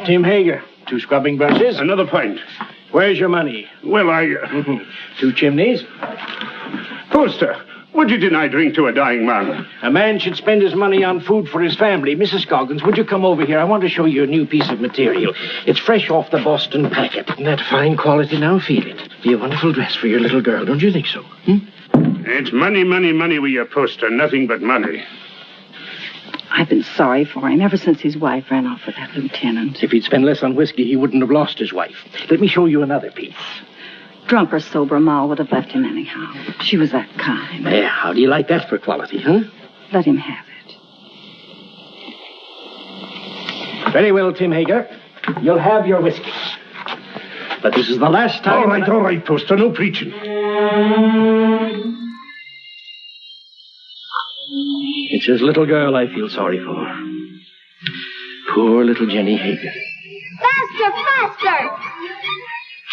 Tim Hager. 2 scrubbing brushes. Another pint. Where's your money? Well, 2 chimneys. Poster, would you deny drink to a dying man? A man should spend his money on food for his family. Mrs. Scoggins, would you come over here? I want to show you a new piece of material. It's fresh off the Boston packet. Isn't that fine quality? Now feel it. Be a wonderful dress for your little girl, don't you think so? It's money, money, money with your Poster. Nothing but money. I've been sorry for him ever since his wife ran off with that lieutenant. If he'd spent less on whiskey, he wouldn't have lost his wife. Let me show you another piece. Drunk or sober, Ma would have left him anyhow. She was that kind. Yeah, how do you like that for quality, huh? Let him have it. Very well, Tim Hager. You'll have your whiskey. But this is the last time... All right, Poster. No preaching. It's his little girl I feel sorry for. Poor little Jenny Hager. Faster, faster!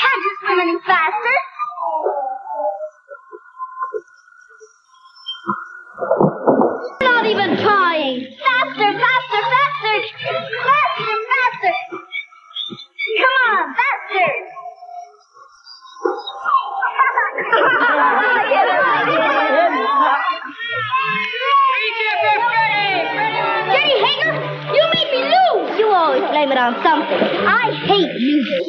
Can't you swim any faster? Not even trying. Faster, faster, faster! Faster, faster! Come on, faster! Jenny Hager, you made me lose! You always blame it on something. I hate losing.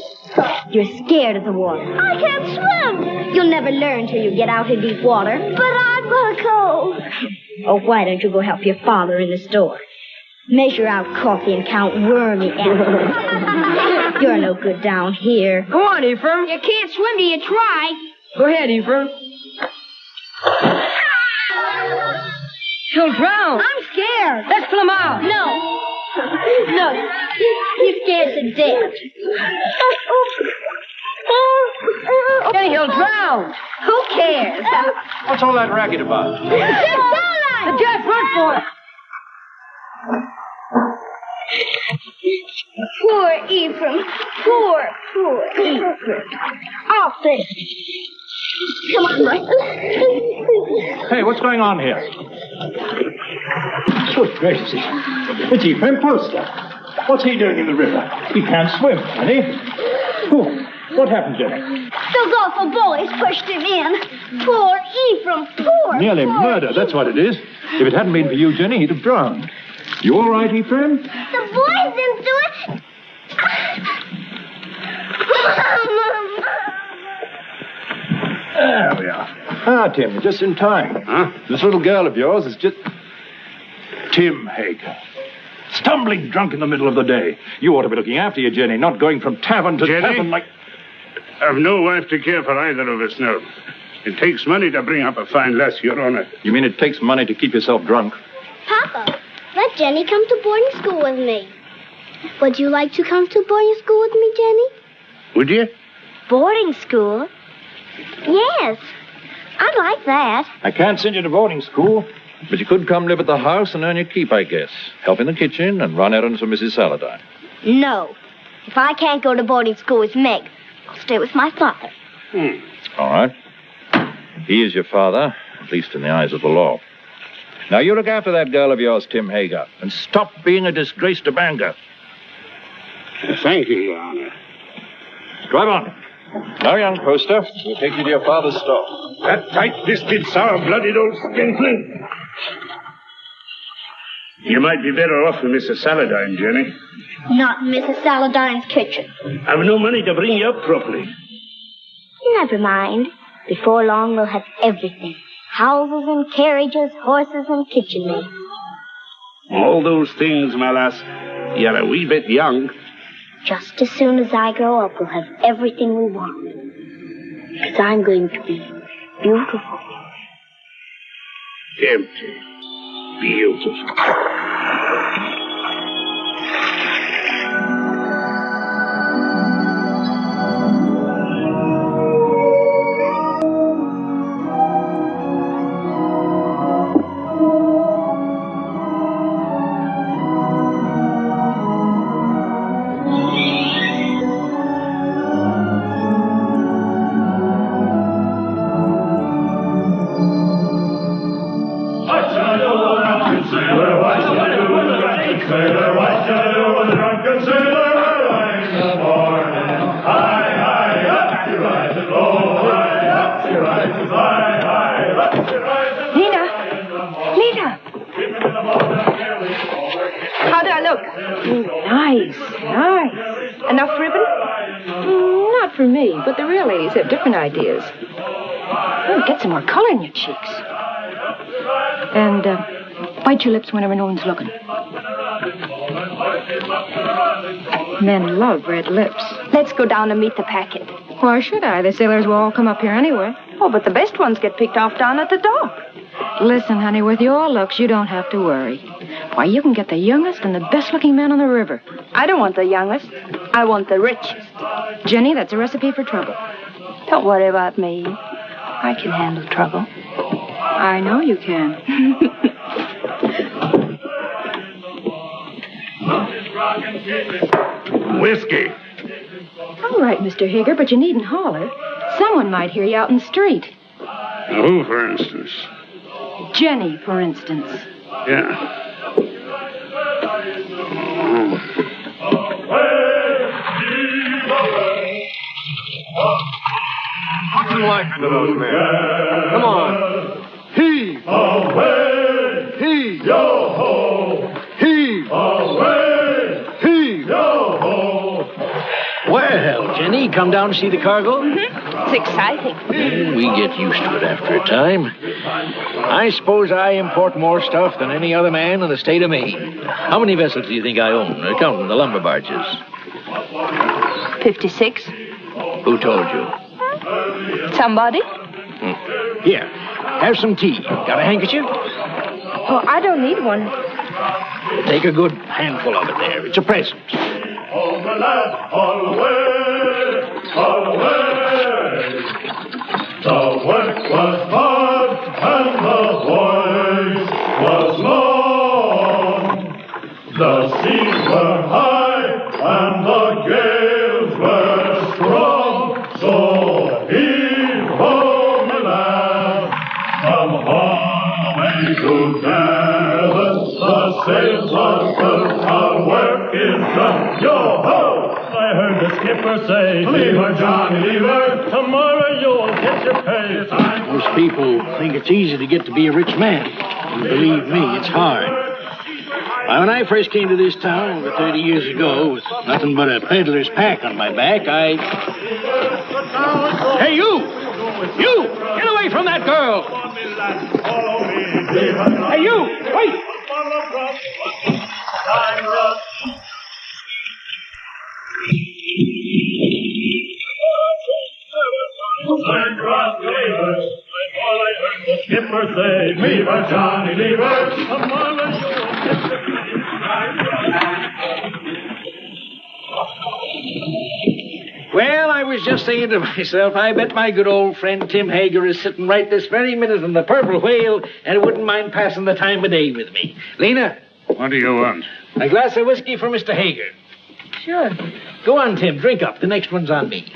You're scared of the water. I can't swim. You'll never learn till you get out in deep water. But I'm gonna go. Oh, why don't you go help your father in the store? Measure out coffee and count wormy apples. You're no good down here. Go on, Ephraim. You can't swim till you try. Go ahead, Ephraim. He'll drown. I'm scared. Let's pull him out. No. No. He's scared to death. Then he'll drown. Who cares? What's all that racket about? The judge, run for it. Poor Ephraim. Poor Ephraim. Off it. Come on, Michael. Hey, what's going on here? Good gracious. It's Ephraim Poster. What's he doing in the river? He can't swim, can he? Oh, what happened, Jenny? Those awful boys pushed him in. Poor Ephraim. Poor. Nearly murder, that's what it is. If it hadn't been for you, Jenny, he'd have drowned. You all right, Ephraim? The boys didn't do it. There we are. Ah, Tim, you're just in time. Huh? This little girl of yours is just... Tim Hager. Stumbling drunk in the middle of the day. You ought to be looking after you, Jenny, not going from tavern to Jenny? tavern like... I've no wife to care for either of us now. It takes money to bring up a fine lass, Your Honor. You mean it takes money to keep yourself drunk? Papa, let Jenny come to boarding school with me. Would you like to come to boarding school with me, Jenny? Would you? Boarding school? Yes. I'd like that. I can't send you to boarding school, but you could come live at the house and earn your keep, I guess. Help in the kitchen and run errands for Mrs. Saladine. No. If I can't go to boarding school with Meg, I'll stay with my father. All right. He is your father, at least in the eyes of the law. Now, you look after that girl of yours, Tim Hager, and stop being a disgrace to Bangor. Thank you, Your Honor. Drive on. Now, young Poster, we'll take you to your father's store. That tight-fisted, sour-blooded old skinflint. You might be better off with Mrs. Saladine, Jenny. Not in Mrs. Saladine's kitchen. I've no money to bring you up properly. Never mind. Before long, we'll have everything. Houses and carriages, horses and kitchen maids. All those things, my lass. You're a wee bit young. Just as soon as I grow up, we'll have everything we want. Because I'm going to be beautiful. Empty. Beautiful. Enough ribbon? Not for me, but the real ladies have different ideas. Oh, get some more color in your cheeks. And bite your lips whenever no one's looking. Men love red lips. Let's go down and meet the packet. Why should I? The sailors will all come up here anyway. Oh, but the best ones get picked off down at the dock. Listen, honey, with your looks, you don't have to worry. Why, you can get the youngest and the best-looking man on the river. I don't want the youngest. I want the richest. Jenny, that's a recipe for trouble. Don't worry about me. I can handle trouble. I know you can. Whiskey. All right, Mr. Hager, but you needn't holler. Someone might hear you out in the street. Who, for instance? Jenny, for instance. Yeah. Put some life into those men. Come on. Heave. Away. Heave. Yo-ho. Heave. Away. Heave. Yo-ho. Well, Jenny, come down to see the cargo? It's exciting. We get used to it after a time. I suppose I import more stuff than any other man in the state of Maine. How many vessels do you think I own, counting the lumber barges? 56. Who told you? Somebody? Here, have some tea. Got a handkerchief? Oh, I don't need one. Take a good handful of it there. It's a present. All the lads, all away. All away. The work was hard and the voyage was long. The seas were high and the gales were strong. So heave ho, my lad, come on away together. The sails are filled, our work is done. Yo ho! I heard the skipper say, "Leave her, Johnny, leave her. Tomorrow you'll get your pay." Most people think it's easy to get to be a rich man. And believe me, it's hard. Why, when I first came to this town over 30 years ago with nothing but a peddler's pack on my back, Hey, you! You! Get away from that girl! Hey, you! Wait! All I heard the skipper say, "Leave her, Johnny, leave her. Tomorrow you'll get your pay." Well, I was just saying to myself, I bet my good old friend Tim Hager is sitting right this very minute in the Purple Whale and wouldn't mind passing the time of day with me. Lena? What do you want? A glass of whiskey for Mr. Hager. Sure. Go on, Tim. Drink up. The next one's on me.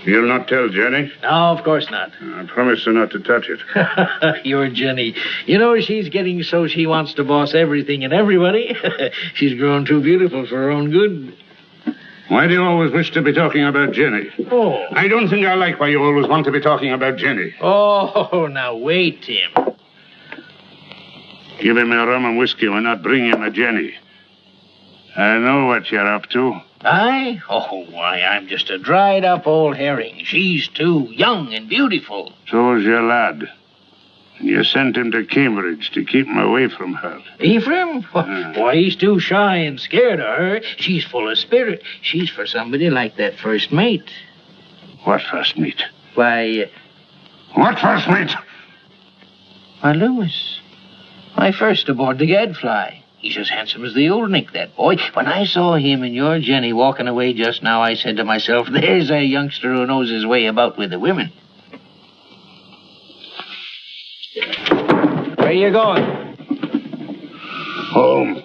You'll not tell Jenny? No, of course not. I promise her not to touch it. Your Jenny. You know, she's getting so she wants to boss everything and everybody. She's grown too beautiful for her own good. Why do you always wish to be talking about Jenny? Oh. I don't think I like why you always want to be talking about Jenny. Oh, now wait, Tim. Give him a rum and whiskey when not bring him a Jenny. I know what you're up to. I? Oh, why, I'm just a dried-up old herring. She's too young and beautiful. So's your lad. And you sent him to Cambridge to keep him away from her. Ephraim? Why, he's too shy and scared of her. She's full of spirit. She's for somebody like that first mate. What first mate? Why, What first mate? why, Lewis. My first aboard the Gadfly. He's as handsome as the old Nick, that boy. When I saw him and your Jenny walking away just now, I said to myself, there's a youngster who knows his way about with the women. Where you going? Home.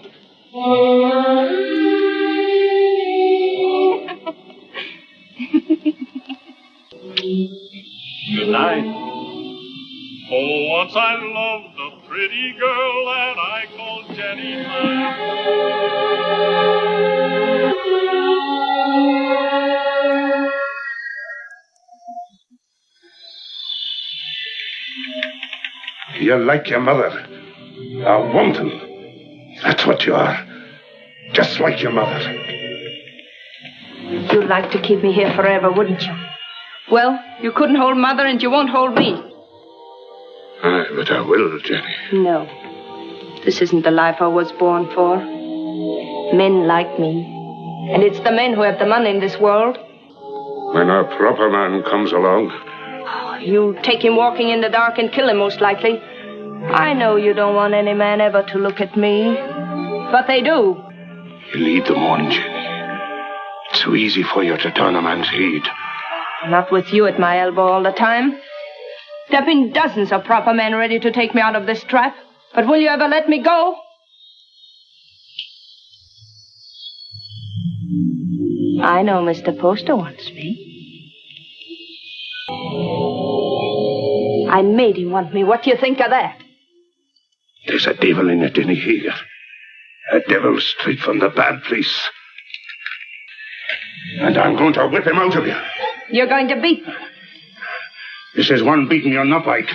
Good night. Oh, once I loved a pretty girl and I called Jenny mine. You're like your mother. A wanton. That's what you are. Just like your mother. You'd like to keep me here forever, wouldn't you? Well, you couldn't hold Mother and you won't hold me. Aye, but I will, Jenny. No. This isn't the life I was born for. Men like me. And it's the men who have the money in this world. When a proper man comes along. You'll take him walking in the dark and kill him, most likely. I know you don't want any man ever to look at me. But they do. You lead them on, Jenny. It's so easy for you to turn a man's head. Not with you at my elbow all the time. There have been dozens of proper men ready to take me out of this trap. But will you ever let me go? I know Mr. Poster wants me. I made him want me. What do you think of that? There's a devil in it, Jenny Hager. A devil straight from the bad place. And I'm going to whip him out of you. You're going to beat me. This is one beating you'll not like.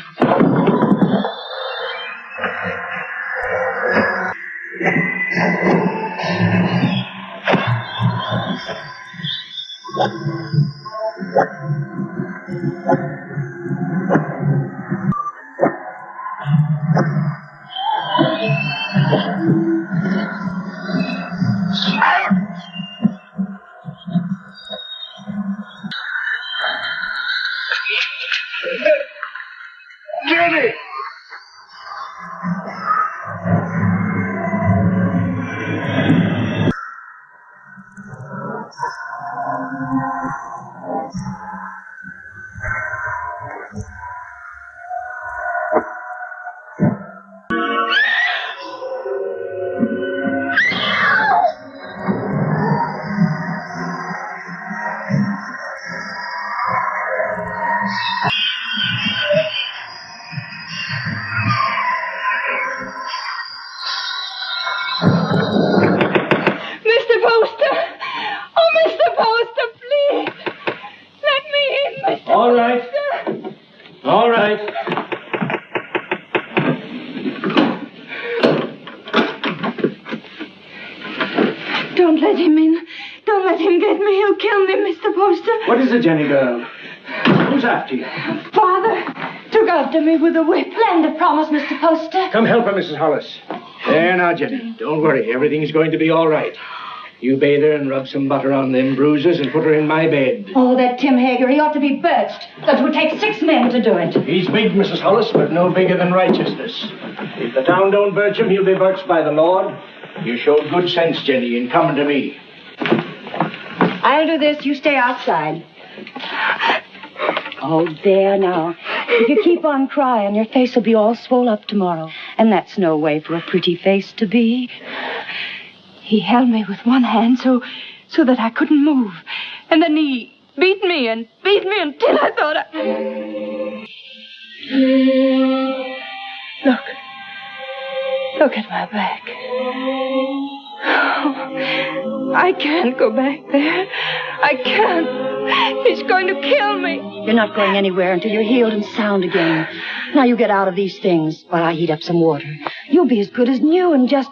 Jenny! All right. Don't let him in. Don't let him get me. He'll kill me, Mr. Poster. What is it, Jenny girl? Who's after you? Father took after me with a whip. Land of promise, Mr. Poster. Come help her, Mrs. Hollis. There now, Jenny. Don't worry. Everything's going to be all right. You bathe her and rub some butter on them bruises and put her in my bed. Oh, that Tim Hager, he ought to be birched. That would take 6 men to do it. He's big, Mrs. Hollis, but no bigger than righteousness. If the town don't birch him, he'll be birched by the Lord. You showed good sense, Jenny, in coming to me. I'll do this. You stay outside. Oh, there now. If you keep on crying, your face will be all swole up tomorrow. And that's no way for a pretty face to be. He held me with one hand so that I couldn't move. And then he beat me until I thought Look at my back. Oh, I can't go back there. I can't. He's going to kill me. You're not going anywhere until you're healed and sound again. Now you get out of these things while I heat up some water. You'll be as good as new and just...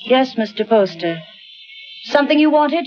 Yes, Mr. Poster. Something you wanted?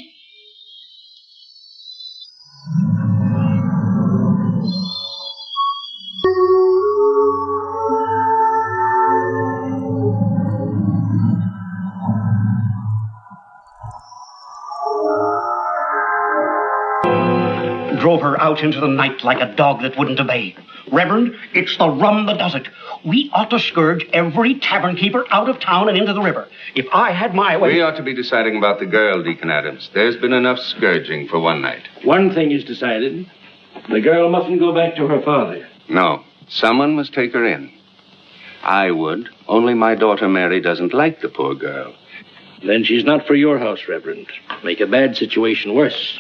Drove her out into the night like a dog that wouldn't obey. Reverend, it's the rum that does it. We ought to scourge every tavern keeper out of town and into the river. If I had my way... We ought to be deciding about the girl, Deacon Adams. There's been enough scourging for one night. One thing is decided. The girl mustn't go back to her father. No. Someone must take her in. I would. Only my daughter Mary doesn't like the poor girl. Then she's not for your house, Reverend. Make a bad situation worse.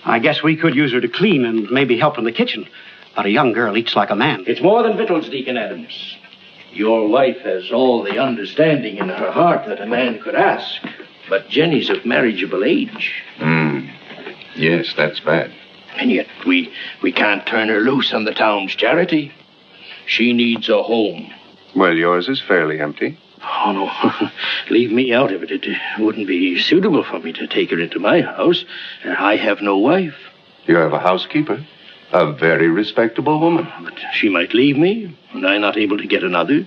I guess we could use her to clean and maybe help in the kitchen. But a young girl eats like a man. It's more than victuals, Deacon Adams. Your wife has all the understanding in her heart that a man could ask. But Jenny's of marriageable age. Yes, that's bad. And yet we can't turn her loose on the town's charity. She needs a home. Well, yours is fairly empty. Oh, no. Leave me out of it. It wouldn't be suitable for me to take her into my house. I have no wife. You have a housekeeper, a very respectable woman. But she might leave me, and I'm not able to get another.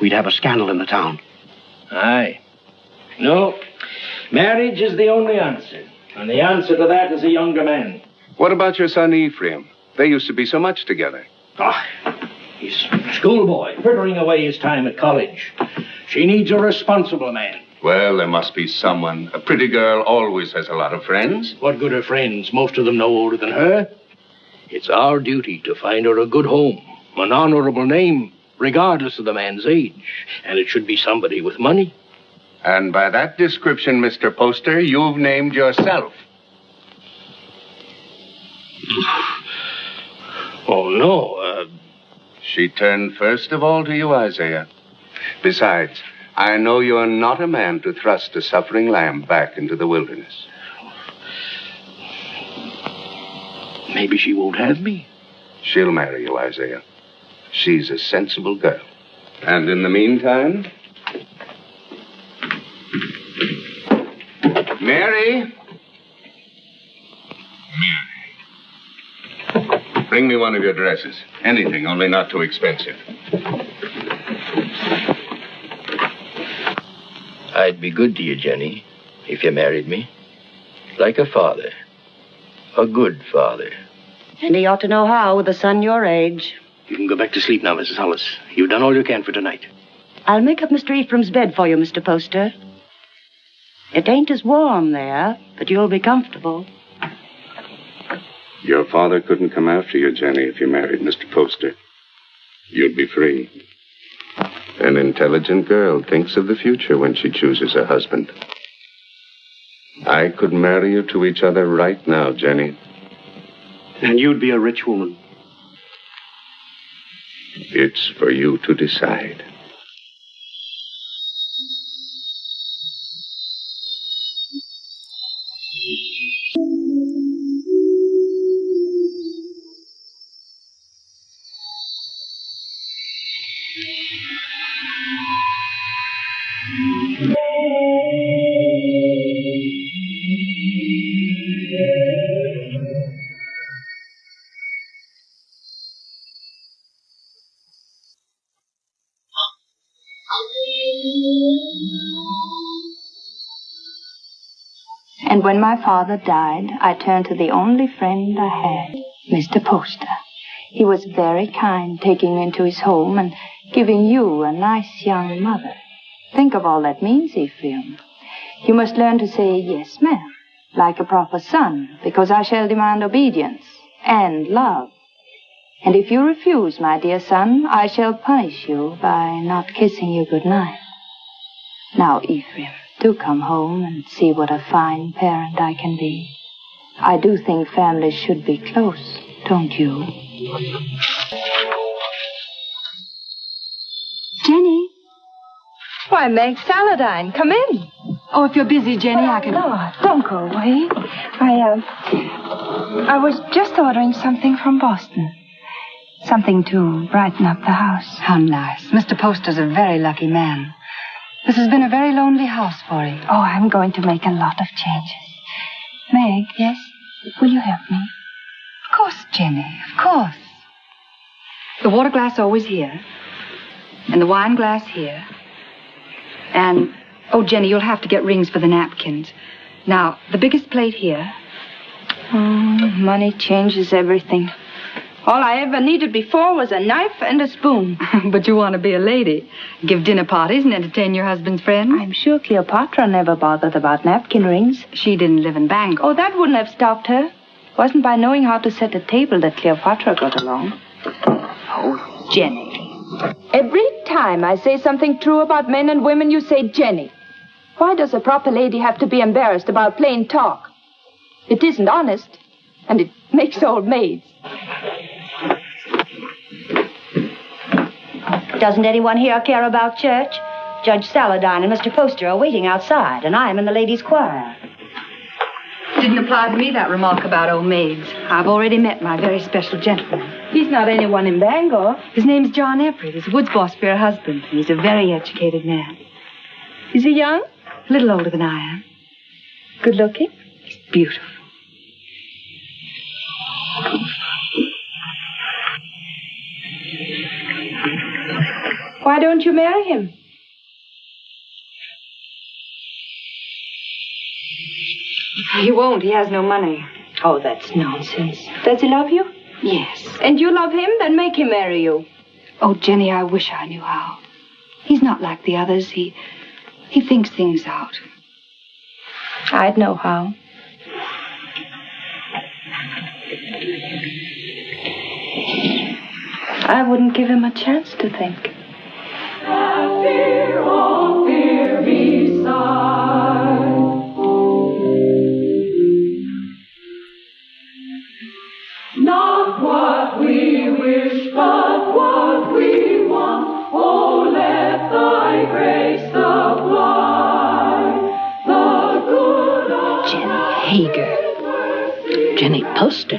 We'd have a scandal in the town. Aye. No. Marriage is the only answer. And the answer to that is a younger man. What about your son Ephraim? They used to be so much together. Ah, he's a schoolboy, frittering away his time at college. She needs a responsible man. Well, there must be someone. A pretty girl always has a lot of friends. What good are friends? Most of them no older than her. It's our duty to find her a good home, an honorable name, regardless of the man's age. And it should be somebody with money. And by that description, Mr. Poster, you've named yourself. Oh, no. She turned first of all to you, Isaiah. Besides, I know you're not a man to thrust a suffering lamb back into the wilderness. Maybe she won't have me. She'll marry you, Isaiah. She's a sensible girl. And in the meantime... Mary? Bring me one of your dresses. Anything, only not too expensive. I'd be good to you, Jenny, if you married me. Like a father. A good father. And he ought to know how with a son your age. You can go back to sleep now, Mrs. Hollis. You've done all you can for tonight. I'll make up Mr. Ephraim's bed for you, Mr. Poster. It ain't as warm there, but you'll be comfortable. Your father couldn't come after you, Jenny, if you married Mr. Poster. You'd be free. An intelligent girl thinks of the future when she chooses a husband. I could marry you to each other right now, Jenny. And you'd be a rich woman. It's for you to decide. And when my father died, I turned to the only friend I had, Mr. Poster. He was very kind, taking me into his home and giving you a nice young mother. Think of all that means, Ephraim. You must learn to say, yes, ma'am, like a proper son, because I shall demand obedience and love. And if you refuse, my dear son, I shall punish you by not kissing you good night. Now, Ephraim, do come home and see what a fine parent I can be. I do think families should be close, don't you? Jenny? Why, Meg Saladine, come in. Oh, if you're busy, Jenny, I can... No, don't go away. I was just ordering something from Boston. Something to brighten up the house. How nice. Mr. Poster's a very lucky man. This has been a very lonely house for him. Oh, I'm going to make a lot of changes. Meg? Yes? Will you help me? Of course, Jenny, of course. The water glass always here. And the wine glass here. And, oh, Jenny, you'll have to get rings for the napkins. Now, the biggest plate here. Oh, money changes everything. All I ever needed before was a knife and a spoon. But you want to be a lady. Give dinner parties and entertain your husband's friends. I'm sure Cleopatra never bothered about napkin rings. She didn't live in Bangkok. Oh, that wouldn't have stopped her. Wasn't by knowing how to set a table that Cleopatra got along. Oh, Jenny. Every time I say something true about men and women, you say Jenny. Why does a proper lady have to be embarrassed about plain talk? It isn't honest, and it makes old maids. Doesn't anyone here care about church? Judge Saladine and Mr. Poster are waiting outside, and I'm in the ladies' choir. Didn't apply to me, that remark about old maids. I've already met my very special gentleman. He's not anyone in Bangor. His name's John Everett. He's Wood's boss for her husband. And he's a very educated man. Is he young? A little older than I am. Good looking? He's beautiful. Why don't you marry him? He won't. He has no money. Oh, that's nonsense. Does he love you? Yes. And you love him? Then make him marry you. Oh, Jenny, I wish I knew how. He's not like the others. He thinks things out. I'd know how. I wouldn't give him a chance to think. Fear, oh, fear beside. Not what we wish, but what we want. Oh, let thy grace supply the good of Jenny Hager. Jenny Poster.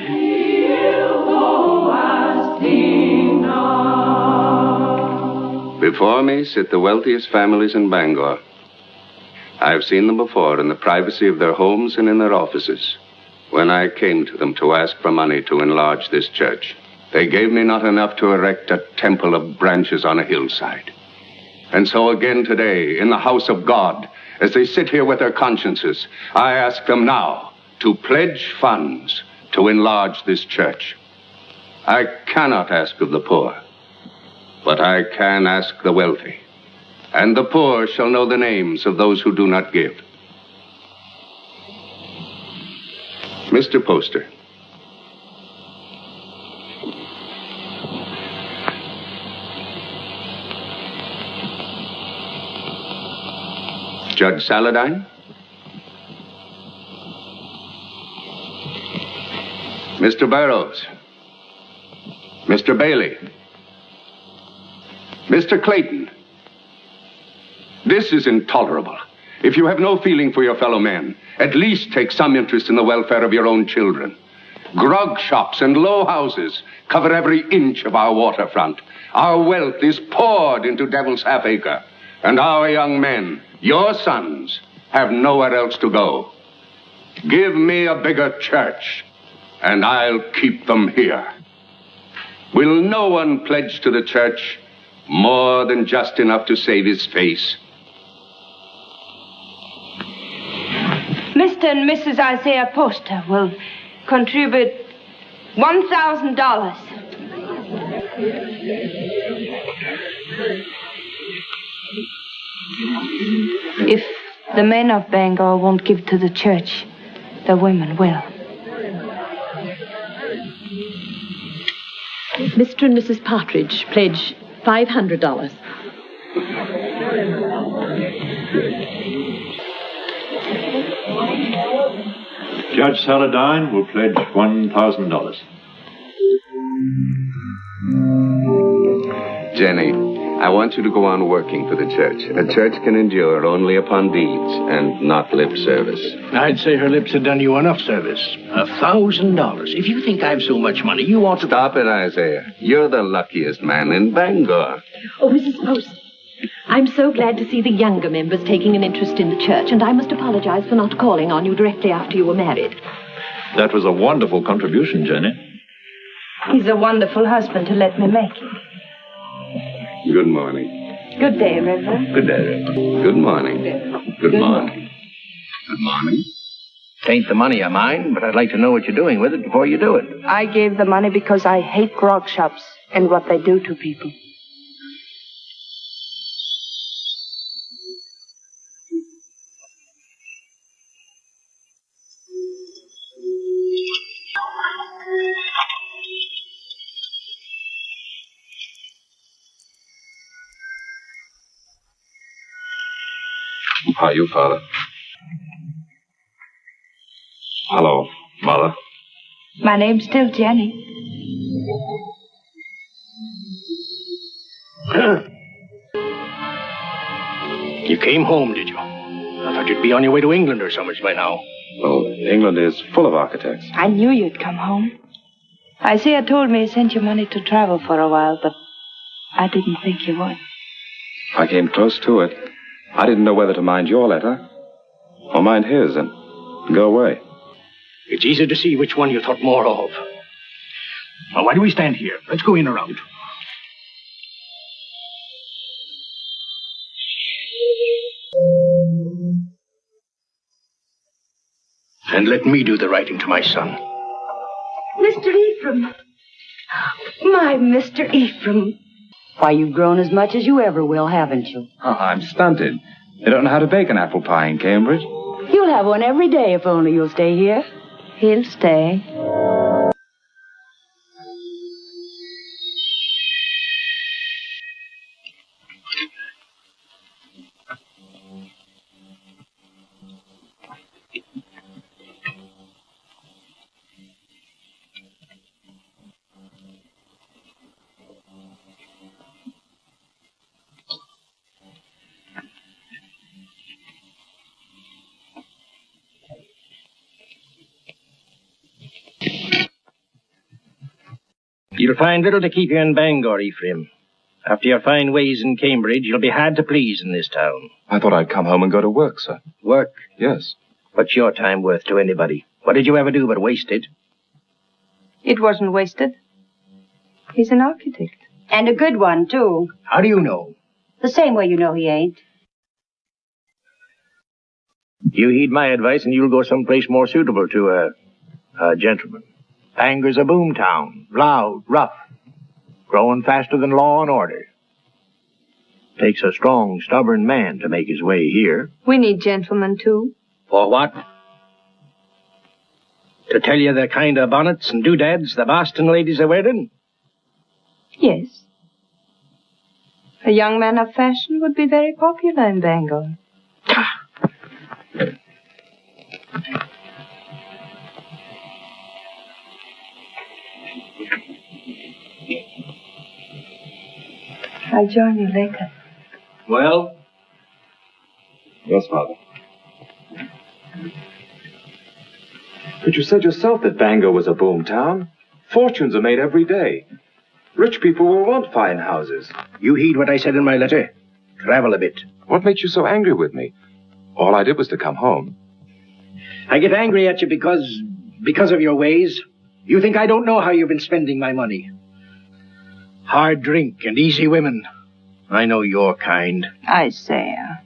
Before me sit the wealthiest families in Bangor. I've seen them before in the privacy of their homes and in their offices. When I came to them to ask for money to enlarge this church, they gave me not enough to erect a temple of branches on a hillside. And so again today, in the house of God, as they sit here with their consciences, I ask them now to pledge funds to enlarge this church. I cannot ask of the poor, but I can ask the wealthy, and the poor shall know the names of those who do not give. Mr. Poster. Judge Saladine. Mr. Burroughs. Mr. Bailey. Mr. Clayton. This is intolerable. If you have no feeling for your fellow men, at least take some interest in the welfare of your own children. Grog shops and low houses cover every inch of our waterfront. Our wealth is poured into Devil's Half-Acre. And our young men, your sons, have nowhere else to go. Give me a bigger church, and I'll keep them here. Will no one pledge to the church more than just enough to save his face? Mr. and Mrs. Isaiah Poster will contribute $1,000. If the men of Bangor won't give to the church, the women will. Mr. and Mrs. Partridge pledge $500. Judge Saladine will pledge $1,000. Jenny, I want you to go on working for the church. A church can endure only upon deeds and not lip service. I'd say her lips had done you enough service. $1,000. If you think I've so much money, you ought to... Stop it, Isaiah. You're the luckiest man in Bangor. Oh, Mrs. Poster, I'm so glad to see the younger members taking an interest in the church, and I must apologize for not calling on you directly after you were married. That was a wonderful contribution, Jenny. He's a wonderful husband to let me make it. Good morning. Good day, Reverend. Good day, Reverend. Good morning. Good morning. Good morning. Tain't the money I mind, but I'd like to know what you're doing with it before you do it. I gave the money because I hate grog shops and what they do to people. How are you, Father? Hello, Mother. My name's still Jenny. You came home, did you? I thought you'd be on your way to England or so much by now. Well, England is full of architects. I knew you'd come home. Isaiah told me he sent you money to travel for a while, but I didn't think you would. I came close to it. I didn't know whether to mind your letter or mind his and go away. It's easy to see which one you thought more of. Now, why do we stand here? Let's go in around. And let me do the writing to my son. Mr. Ephraim. My Mr. Ephraim. Why, you've grown as much as you ever will, haven't you? Oh, I'm stunted. They don't know how to bake an apple pie in Cambridge. You'll have one every day if only you'll stay here. He'll stay. You'll find little to keep you in Bangor, Ephraim. After your fine ways in Cambridge, you'll be hard to please in this town. I thought I'd come home and go to work, sir. Work? Yes. What's your time worth to anybody? What did you ever do but waste it? It wasn't wasted. He's an architect. And a good one, too. How do you know? The same way you know he ain't. You heed my advice and you'll go someplace more suitable to a gentleman. Bangor's a boom town. Loud, rough. Growing faster than law and order. Takes a strong, stubborn man to make his way here. We need gentlemen, too. For what? To tell you the kind of bonnets and doodads the Boston ladies are wearing? Yes. A young man of fashion would be very popular in Bangor. I'll join you later. Well? Yes, Father. But you said yourself that Bangor was a boom town. Fortunes are made every day. Rich people will want fine houses. You heed what I said in my letter. Travel a bit. What makes you so angry with me? All I did was to come home. I get angry at you because of your ways. You think I don't know how you've been spending my money. Hard drink and easy women. I know your kind. Isaiah,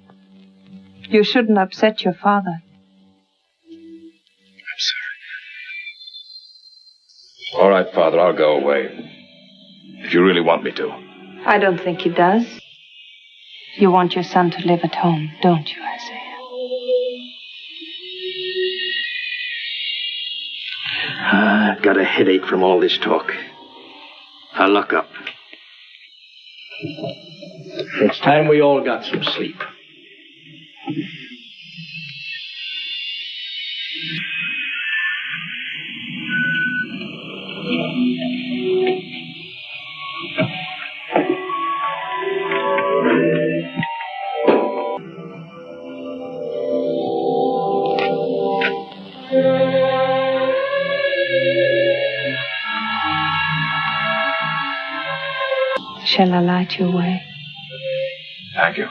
you shouldn't upset your father. I'm sorry. All right, Father, I'll go away. If you really want me to. I don't think he does. You want your son to live at home, don't you, Isaiah? I've got a headache from all this talk. I'll lock up. It's time we all got some sleep. Shall I light your way? Thank you.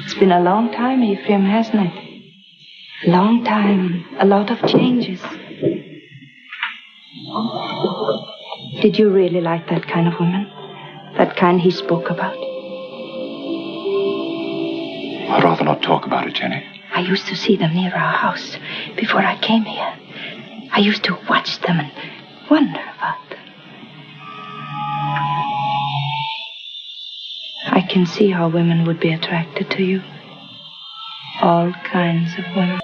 It's been a long time, Ephraim, hasn't it? A long time. A lot of changes. Did you really like that kind of woman? That kind he spoke about? I'd rather not talk about it, Jenny. I used to see them near our house before I came here. I used to watch them and wonder about them. I can see how women would be attracted to you. All kinds of women.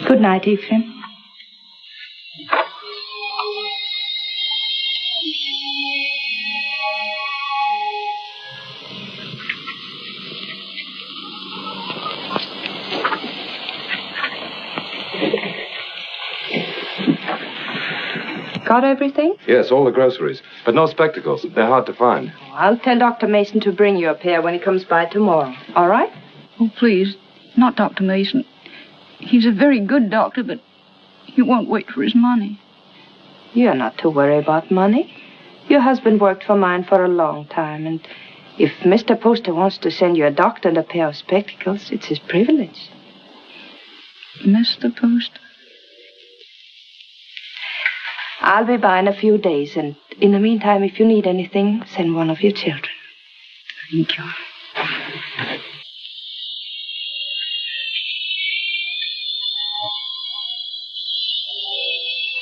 Good night, Ephraim. Got everything? Yes, all the groceries. But no spectacles. They're hard to find. I'll tell Dr. Mason to bring you a pair when he comes by tomorrow. All right? Oh, please. Not Dr. Mason. He's a very good doctor, but he won't wait for his money. You're not to worry about money. Your husband worked for mine for a long time, and if Mr. Poster wants to send you a doctor and a pair of spectacles, it's his privilege. Mr. Poster? I'll be by in a few days, and in the meantime, if you need anything, send one of your children. Thank you.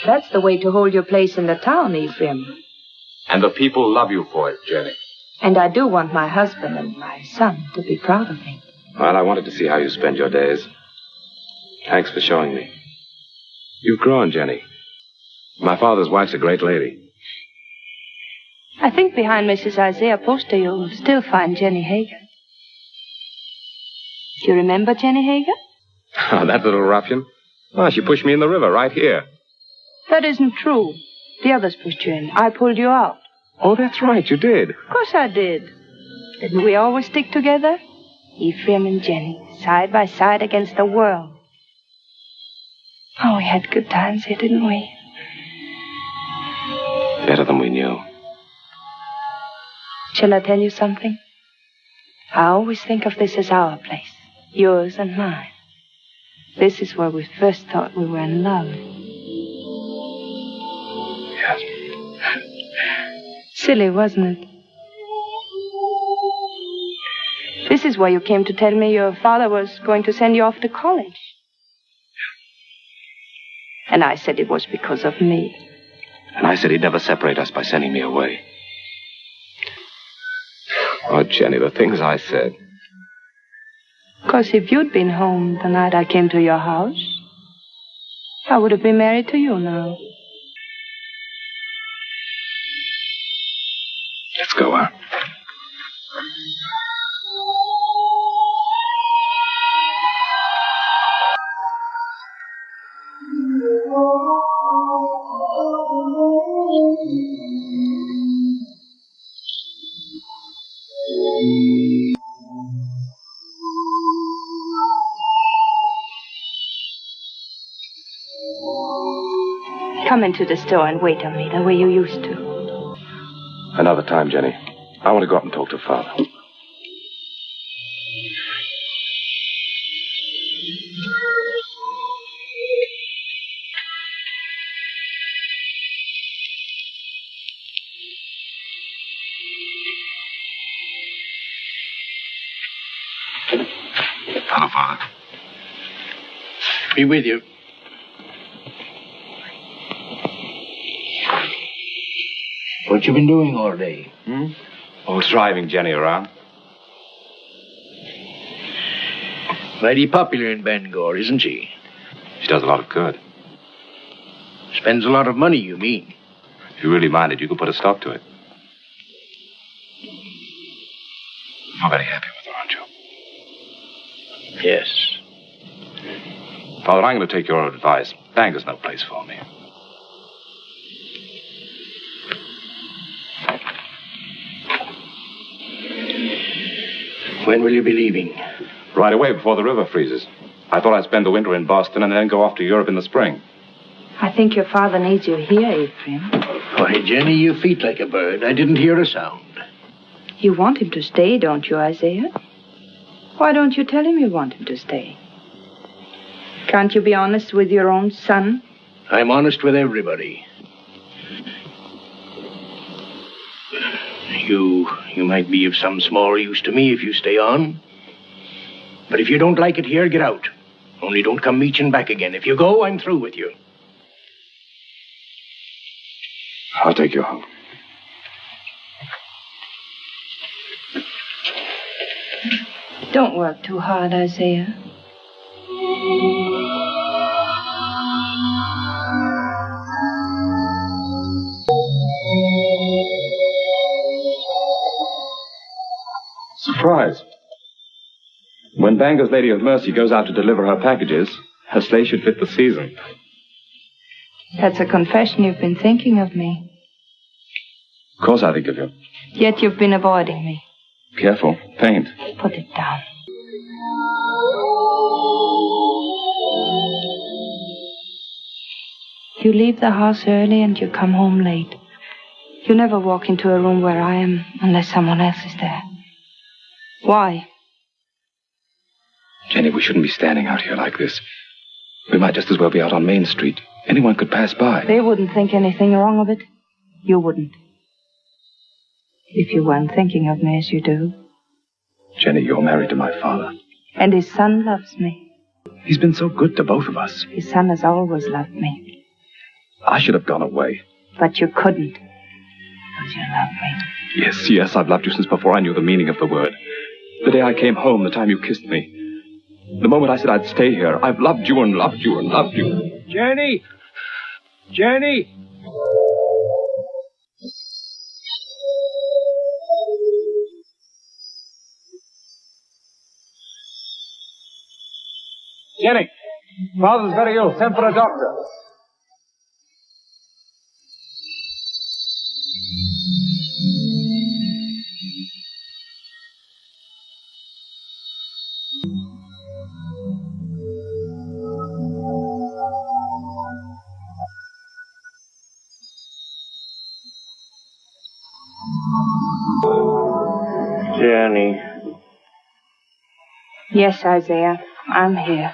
That's the way to hold your place in the town, Ephraim. And the people love you for it, Jenny. And I do want my husband and my son to be proud of me. Well, I wanted to see how you spend your days. Thanks for showing me. You've grown, Jenny. My father's wife's a great lady. I think behind Mrs. Isaiah Poster, you'll still find Jenny Hager. Do you remember Jenny Hager? Oh, that little ruffian? Oh, she pushed me in the river right here. That isn't true. The others pushed you in. I pulled you out. Oh, that's right, you did. Of course I did. Didn't we always stick together? Ephraim and Jenny, side by side against the world. Oh, we had good times here, didn't we? Better than we knew. Shall I tell you something? I always think of this as our place, yours and mine. This is where we first thought we were in love. Yes. Silly, wasn't it? This is why you came to tell me your father was going to send you off to college. And I said it was because of me. And I said he'd never separate us by sending me away. Oh, Jenny, the things I said. Because if you'd been home the night I came to your house, I would have been married to you now. Let's go out. Come into the store and wait on me the way you used to. Another time, Jenny. I want to go up and talk to Father. Hello, Father. Be with you. What you been doing all day? Oh, driving Jenny around. Mighty popular in Bangor, isn't she? She does a lot of good. Spends a lot of money, you mean? If you really minded, you could put a stop to it. You're very happy with her, aren't you? Yes. Father, I'm going to take your advice. Bangor's no place for me. When will you be leaving? Right away, before the river freezes. I thought I'd spend the winter in Boston and then go off to Europe in the spring. I think your father needs you here, Ephraim. Why, Jenny, you feet like a bird. I didn't hear a sound. You want him to stay, don't you, Isaiah? Why don't you tell him you want him to stay? Can't you be honest with your own son? I'm honest with everybody. You might be of some small use to me if you stay on. But if you don't like it here, get out. Only don't come meeching back again. If you go, I'm through with you. I'll take you home. Don't work too hard, Isaiah. Surprise. When Bangor's Lady of Mercy goes out to deliver her packages, her sleigh should fit the season. That's a confession you've been thinking of me. Of course I think of you. Yet you've been avoiding me. Careful. Paint. Put it down. You leave the house early and you come home late. You never walk into a room where I am unless someone else is there. Why? Jenny, we shouldn't be standing out here like this. We might just as well be out on Main Street. Anyone could pass by. They wouldn't think anything wrong of it. You wouldn't. If you weren't thinking of me as you do. Jenny, you're married to my father. And his son loves me. He's been so good to both of us. His son has always loved me. I should have gone away. But you couldn't. Because you love me. Yes, I've loved you since before I knew the meaning of the word. The day I came home, the time you kissed me. The moment I said I'd stay here, I've loved you and loved you and loved you. Jenny! Jenny! Jenny! Father's very ill. Send for a doctor. Jenny. Yes, Isaiah. I'm here.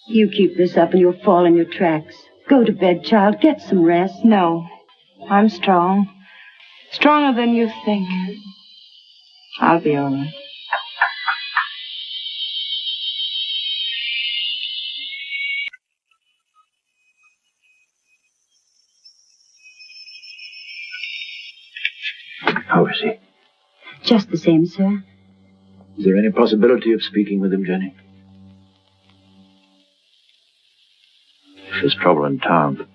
You keep this up and you'll fall in your tracks. Go to bed, child. Get some rest. No. I'm strong. Stronger than you think. I'll be all right. How is he? Just the same, sir. Is there any possibility of speaking with him, Jenny? If there's trouble in town.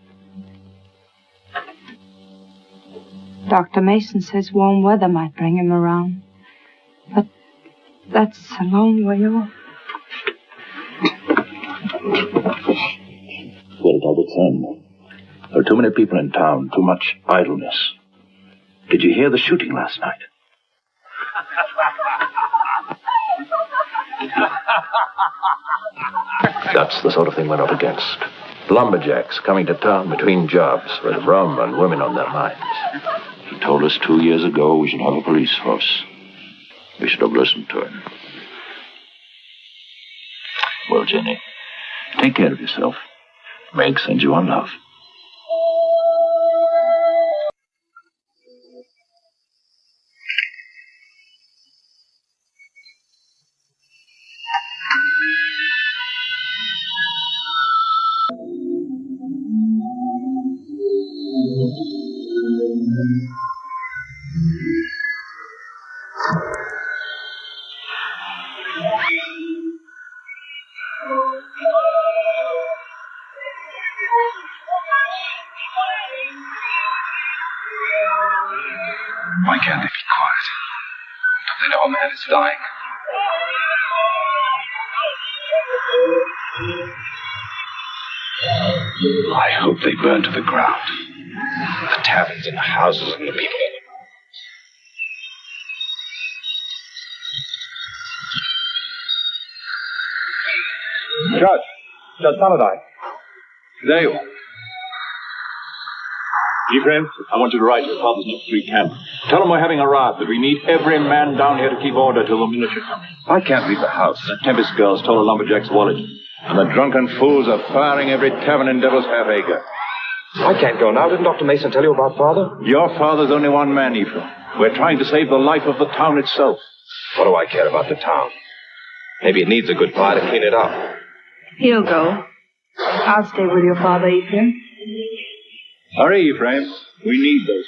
Dr. Mason says warm weather might bring him around. But that's a long way off. Well, it all depends. There are too many people in town, too much idleness. Did you hear the shooting last night? That's the sort of thing we're up against. Lumberjacks coming to town between jobs with rum and women on their minds. He told us 2 years ago we should have a police force. We should have listened to him. Well, Jenny, take care of yourself. Meg sends you on love. Why can't they be quiet? Don't they know a man is dying? I hope they burn to the ground. The taverns and the houses and the people. Judge Paladine. There you are. Ephraim, I want you to ride to your father's Nook Street camp. Tell him we're having a rout, that we need every man down here to keep order till the militia come. I can't leave the house. The Tempest girls stole a lumberjack's wallet. And the drunken fools are firing every tavern in Devil's Half Acre. I can't go now. Didn't Dr. Mason tell you about Father? Your father's only one man, Ephraim. We're trying to save the life of the town itself. What do I care about the town? Maybe it needs a good fire to clean it up. He'll go. I'll stay with your father, Ephraim. Hurry, Ephraim. We need those.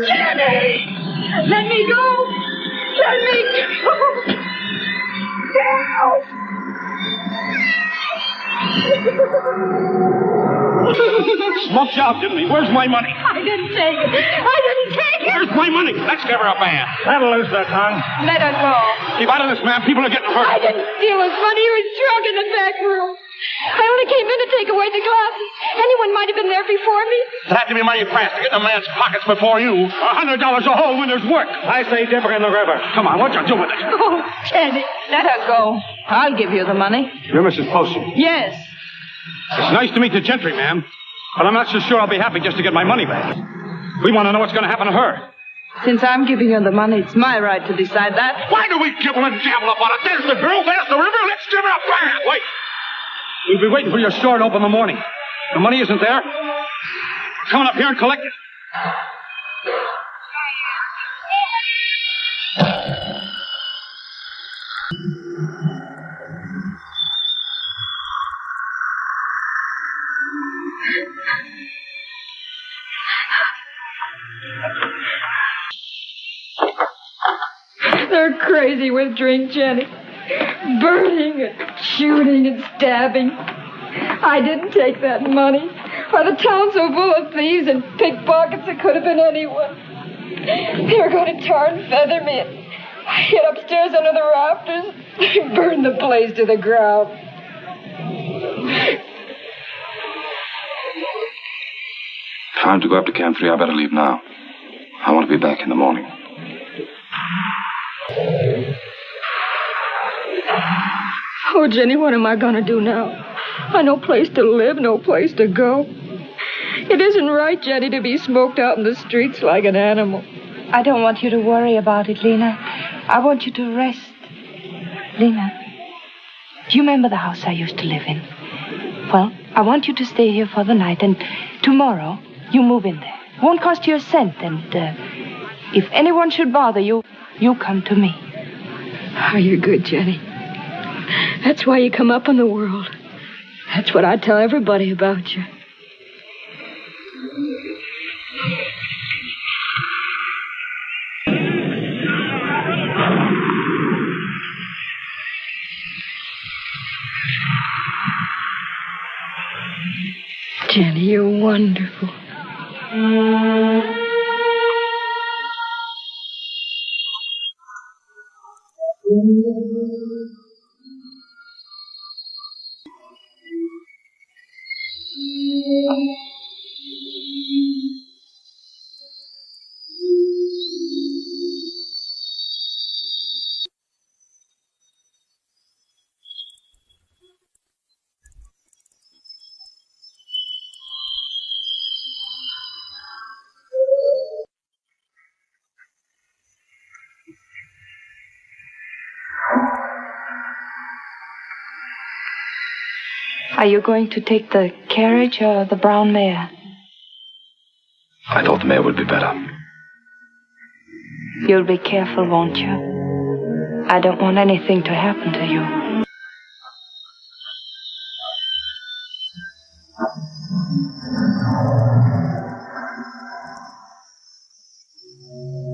Jenny! Let me go! Let me go! Smoked you out, didn't he? Where's my money? I didn't take it. I didn't take it. Where's my money? Let's give her a bath. That'll lose their tongue. Let her go. Keep out of this, ma'am. People are getting hurt. I didn't steal his money. He was drunk in the back room. I only came in to take away the glasses. Anyone might have been there before me. It had to be mighty fast to get in a man's pockets before you. $100 a hole when there's work. I say dip her in the river. Come on, what you do with it? Oh, Jenny. Let her go. I'll give you the money. You're Mrs. Poster. Yes. It's nice to meet the gentry, ma'am. But I'm not so sure I'll be happy just to get my money back. We want to know what's going to happen to her. Since I'm giving you the money, it's my right to decide that. Why do we gibble and jabble about it? There's the girl, there's the river. Let's give her a bath. Wait. We'll be waiting for your store to open in the morning. The money isn't there. We're coming up here and collect it. They're crazy with drink, Jenny. Burning and shooting and stabbing. I didn't take that money. Why, the town's so full of thieves and pickpockets, it could have been anyone. They were going to tar and feather me and hid upstairs under the rafters. They burned the place to the ground. If I'm to go up to Camp 3, I better leave now. I want to be back in the morning. Oh, Jenny, what am I going to do now? I no place to live, no place to go. It isn't right, Jenny, to be smoked out in the streets like an animal. I don't want you to worry about it, Lena. I want you to rest. Lena, do you remember the house I used to live in? Well, I want you to stay here for the night, and tomorrow you move in there. It won't cost you a cent, and if anyone should bother you, you come to me. Oh, you're good, Jenny. That's why you come up in the world. That's what I tell everybody about you. Jenny, you're wonderful. Are you going to take the carriage or the brown mare? I thought the mare would be better. You'll be careful, won't you? I don't want anything to happen to you.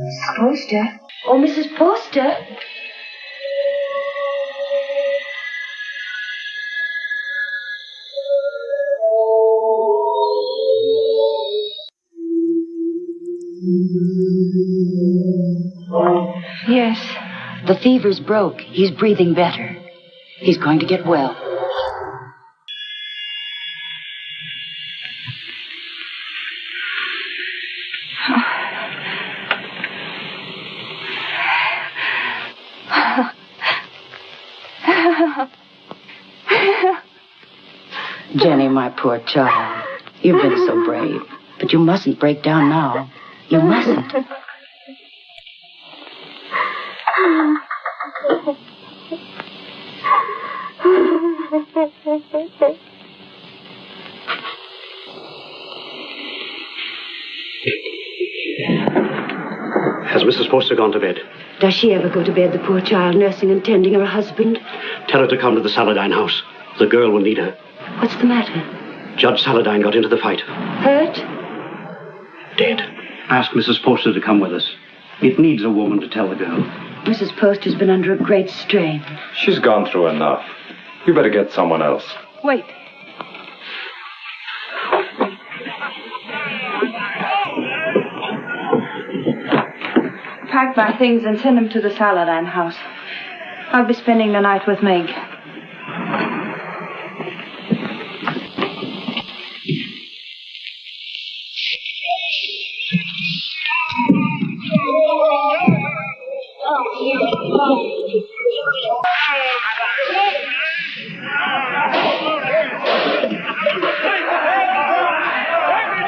Mrs. Poster? Oh, Mrs. Poster? Yes. The fever's broke. He's breathing better. He's going to get well. Jenny, my poor child. You've been so brave. But you mustn't break down now. You mustn't. Has Mrs. Poster gone to bed? Does she ever go to bed, the poor child, nursing and tending her husband? Tell her to come to the Saladine house. The girl will need her. What's the matter? Judge Saladine got into the fight. Hurt? Dead. Ask Mrs. Poster to come with us. It needs a woman to tell the girl. Mrs. Poster's been under a great strain. She's gone through enough. You better get someone else. Wait. Pack my things and send them to the Saladin house. I'll be spending the night with Meg.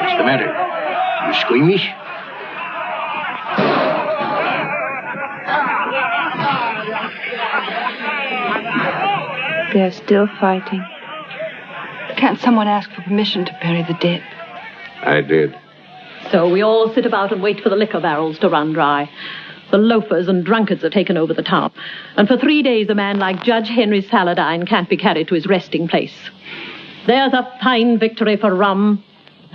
What's the matter? You squeamish? They're still fighting. Can't someone ask for permission to bury the dead? I did. So we all sit about and wait for the liquor barrels to run dry. The loafers and drunkards have taken over the town. And for 3 days, a man like Judge Henry Saladin can't be carried to his resting place. There's a fine victory for rum.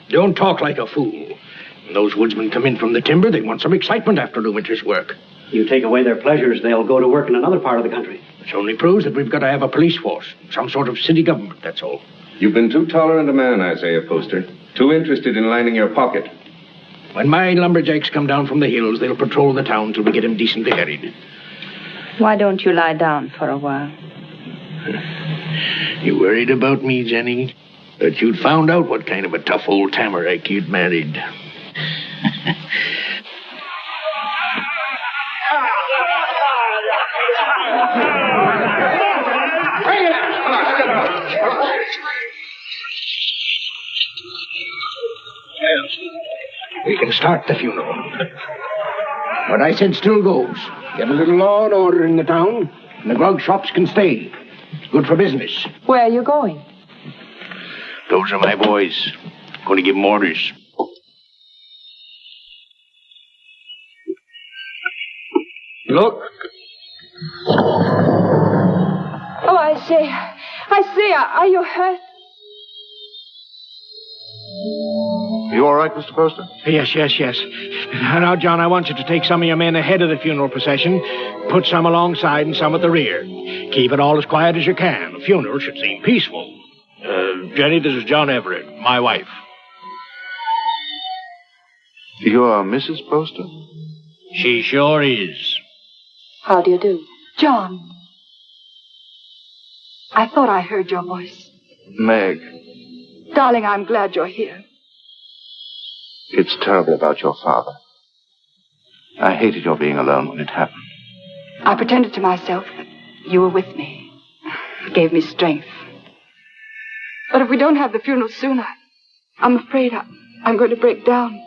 Don't talk like a fool. When those woodsmen come in from the timber, they want some excitement after the winter's work. You take away their pleasures, they'll go to work in another part of the country. Which only proves that we've got to have a police force. Some sort of city government, that's all. You've been too tolerant a man, Isaiah Poster. Too interested in lining your pocket. When my lumberjacks come down from the hills, they'll patrol the town till we get him decently harried. Why don't you lie down for a while? You worried about me, Jenny? That you'd found out what kind of a tough old tamarack you'd married. We can start the funeral. What I said still goes. Get a little law and order in the town, and the grog shops can stay. It's good for business. Where are you going? Those are my boys. Going to give them orders. Look. Oh, I say, are you hurt? You all right, Mr. Poster? Yes. Now, John, I want you to take some of your men ahead of the funeral procession, put some alongside and some at the rear. Keep it all as quiet as you can. The funeral should seem peaceful. Jenny, this is John Everett, my wife. You are Mrs. Poster? She sure is. How do you do? John. I thought I heard your voice. Meg, Darling, I'm glad you're here. it's terrible about your father. I hated your being alone when it happened. I pretended to myself that you were with me. It gave me strength. But if we don't have the funeral soon, I'm afraid I'm going to break down.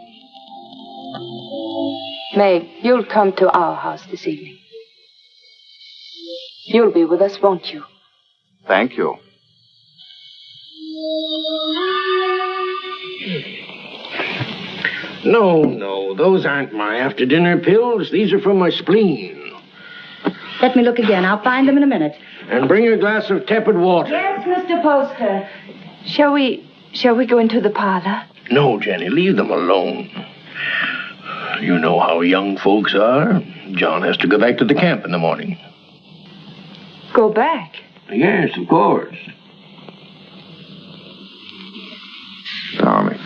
Meg, you'll come to our house this evening. You'll be with us, won't you? Thank you. No, those aren't my after-dinner pills. These are from my spleen. Let me look again. I'll find them in a minute. And bring a glass of tepid water. Yes, Mr. Poster. Shall we go into the parlor? No, Jenny, leave them alone. You know how young folks are. John has to go back to the camp in the morning. Go back? Yes, of course. Darling.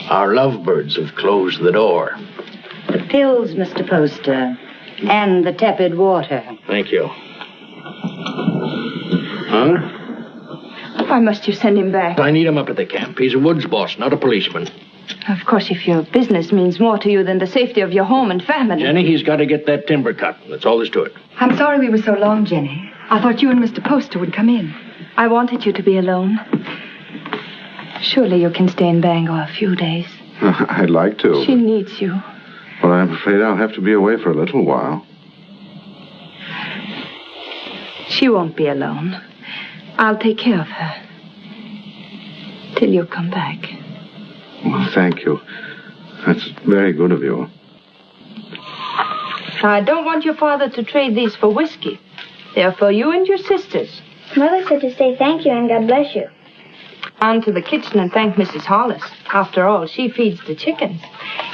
Our lovebirds have closed the door. The pills, Mr. Poster. And the tepid water. Thank you. Huh? Why must you send him back? I need him up at the camp. He's a woods boss, not a policeman. Of course, if your business means more to you than the safety of your home and family. Jenny, he's got to get that timber cut. That's all there's to it. I'm sorry we were so long, Jenny. I thought you and Mr. Poster would come in. I wanted you to be alone. Surely you can stay in Bangor a few days. I'd like to. She needs you. Well, I'm afraid I'll have to be away for a little while. She won't be alone. I'll take care of her. Till you come back. Well, thank you. That's very good of you. I don't want your father to trade these for whiskey. They're for you and your sisters. Mother said to say thank you and God bless you. On to the kitchen and thank Mrs. Hollis. After all, she feeds the chickens.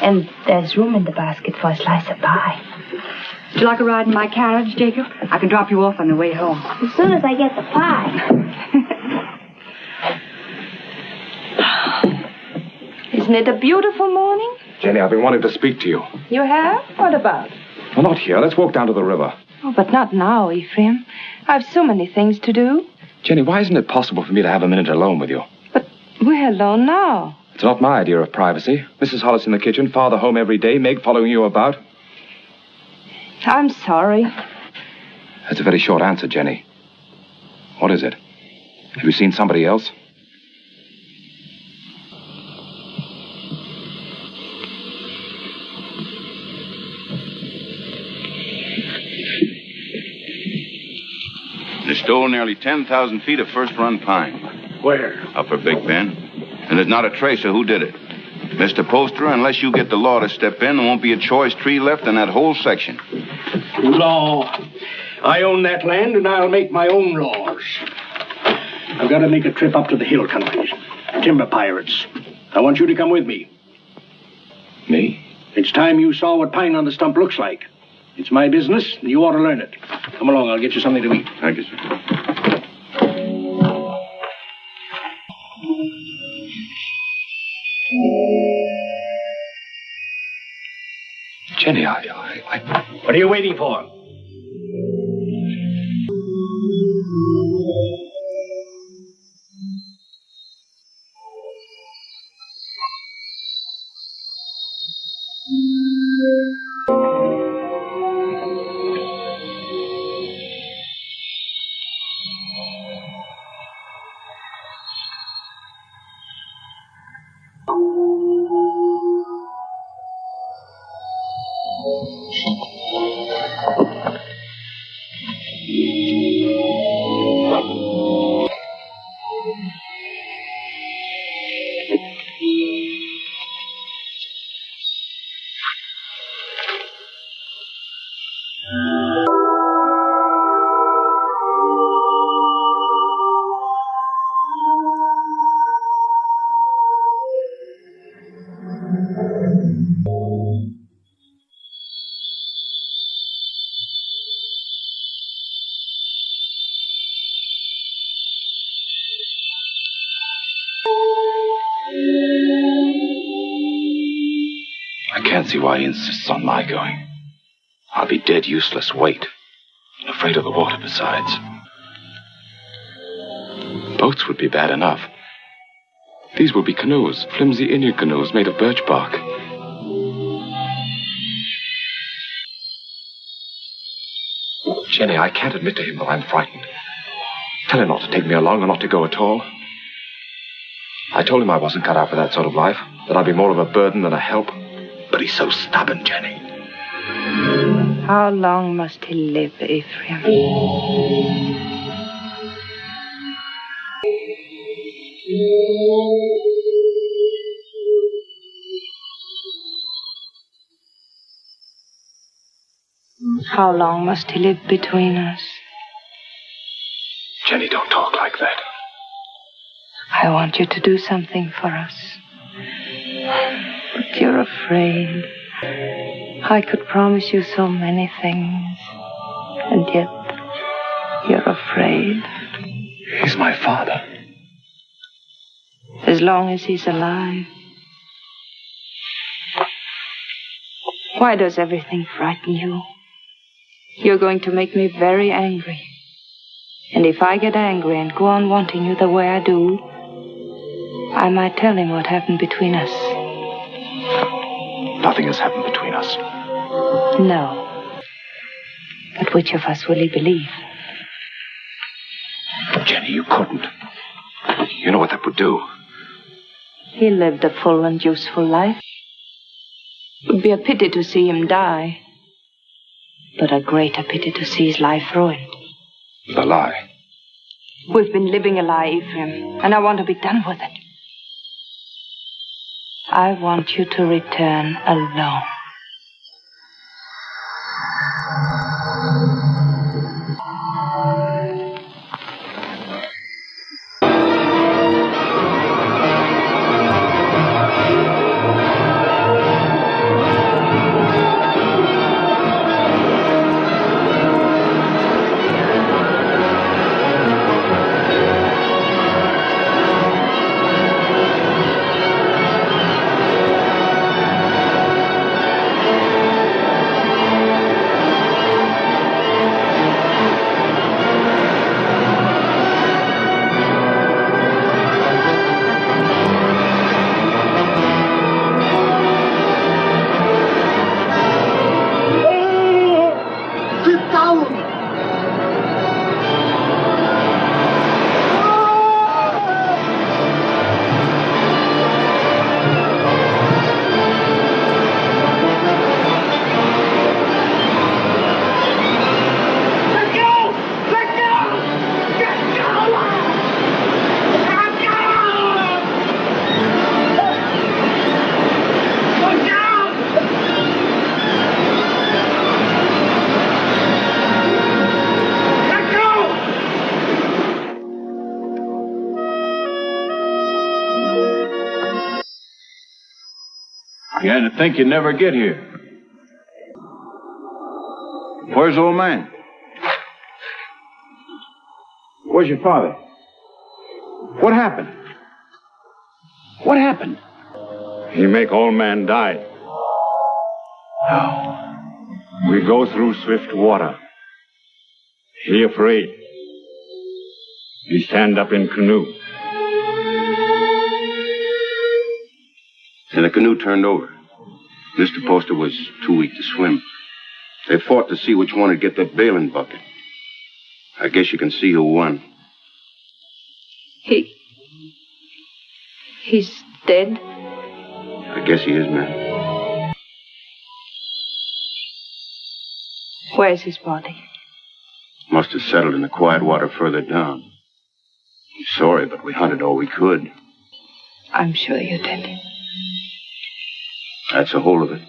And there's room in the basket for a slice of pie. Would you like a ride in my carriage, Jacob? I can drop you off on the way home. As soon as I get the pie. Isn't it a beautiful morning? Jenny, I've been wanting to speak to you. You have? What about? Well, not here. Let's walk down to the river. Oh, but not now, Ephraim. I've so many things to do. Jenny, why isn't it possible for me to have a minute alone with you? But we're alone now. It's not my idea of privacy. Mrs. Hollis in the kitchen, Father home every day, Meg following you about. I'm sorry. That's a very short answer, Jenny. What is it? Have you seen somebody else? They stole nearly 10,000 feet of first-run pine. Where? Upper Big Bend. And there's not a trace of who did it. Mr. Poster, unless you get the law to step in, there won't be a choice tree left in that whole section. Law. I own that land, and I'll make my own laws. I've got to make a trip up to the hill countries. Timber pirates. I want you to come with me. Me? It's time you saw what pine on the stump looks like. It's my business, and you ought to learn it. Come along, I'll get you something to eat. Thank you, sir. Jenny, What are you waiting for? I can't see why he insists on my going. I'll be dead useless weight. And afraid of the water besides. Boats would be bad enough. These will be canoes, flimsy Indian canoes made of birch bark. Jenny, I can't admit to him that I'm frightened. Tell him not to take me along or not to go at all. I told him I wasn't cut out for that sort of life, that I'd be more of a burden than a help. But he's so stubborn, Jenny. How long must he live, Ephraim? How long must he live between us? Jenny, don't talk like that. I want you to do something for us. But you're afraid. I could promise you so many things. And yet, you're afraid. He's my father. As long as he's alive. Why does everything frighten you? You're going to make me very angry. And if I get angry and go on wanting you the way I do, I might tell him what happened between us. Nothing has happened between us. No. But which of us will he believe? Jenny, you couldn't. You know what that would do. He lived a full and useful life. It would be a pity to see him die. But a greater pity to see his life ruined. The lie. We've been living a lie, Ephraim, and I want to be done with it. I want you to return alone. You had to think you'd never get here. Where's the old man? Where's your father? What happened? What happened? He make old man die. We go through swift water. He afraid. He stand up in canoe. And the canoe turned over. Mr. Poster was too weak to swim. They fought to see which one would get the bailing bucket. I guess you can see who won. He's dead? I guess he is, ma'am. Where's his body? Must have settled in the quiet water further down. I'm sorry, but we hunted all we could. I'm sure you did. That's the whole of it.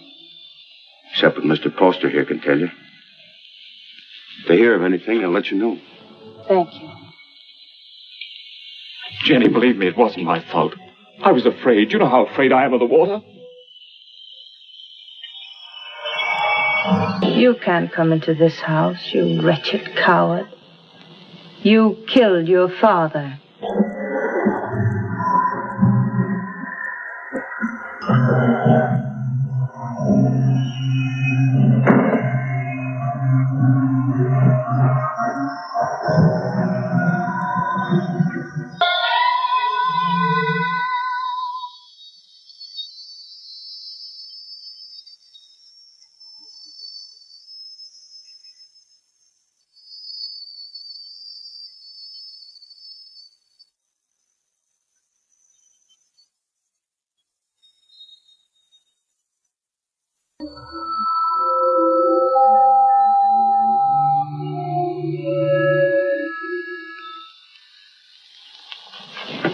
Except what Mr. Poster here can tell you. If they hear of anything, they'll let you know. Thank you. Jenny, believe me, it wasn't my fault. I was afraid. You know how afraid I am of the water. You can't come into this house, you wretched coward. You killed your father.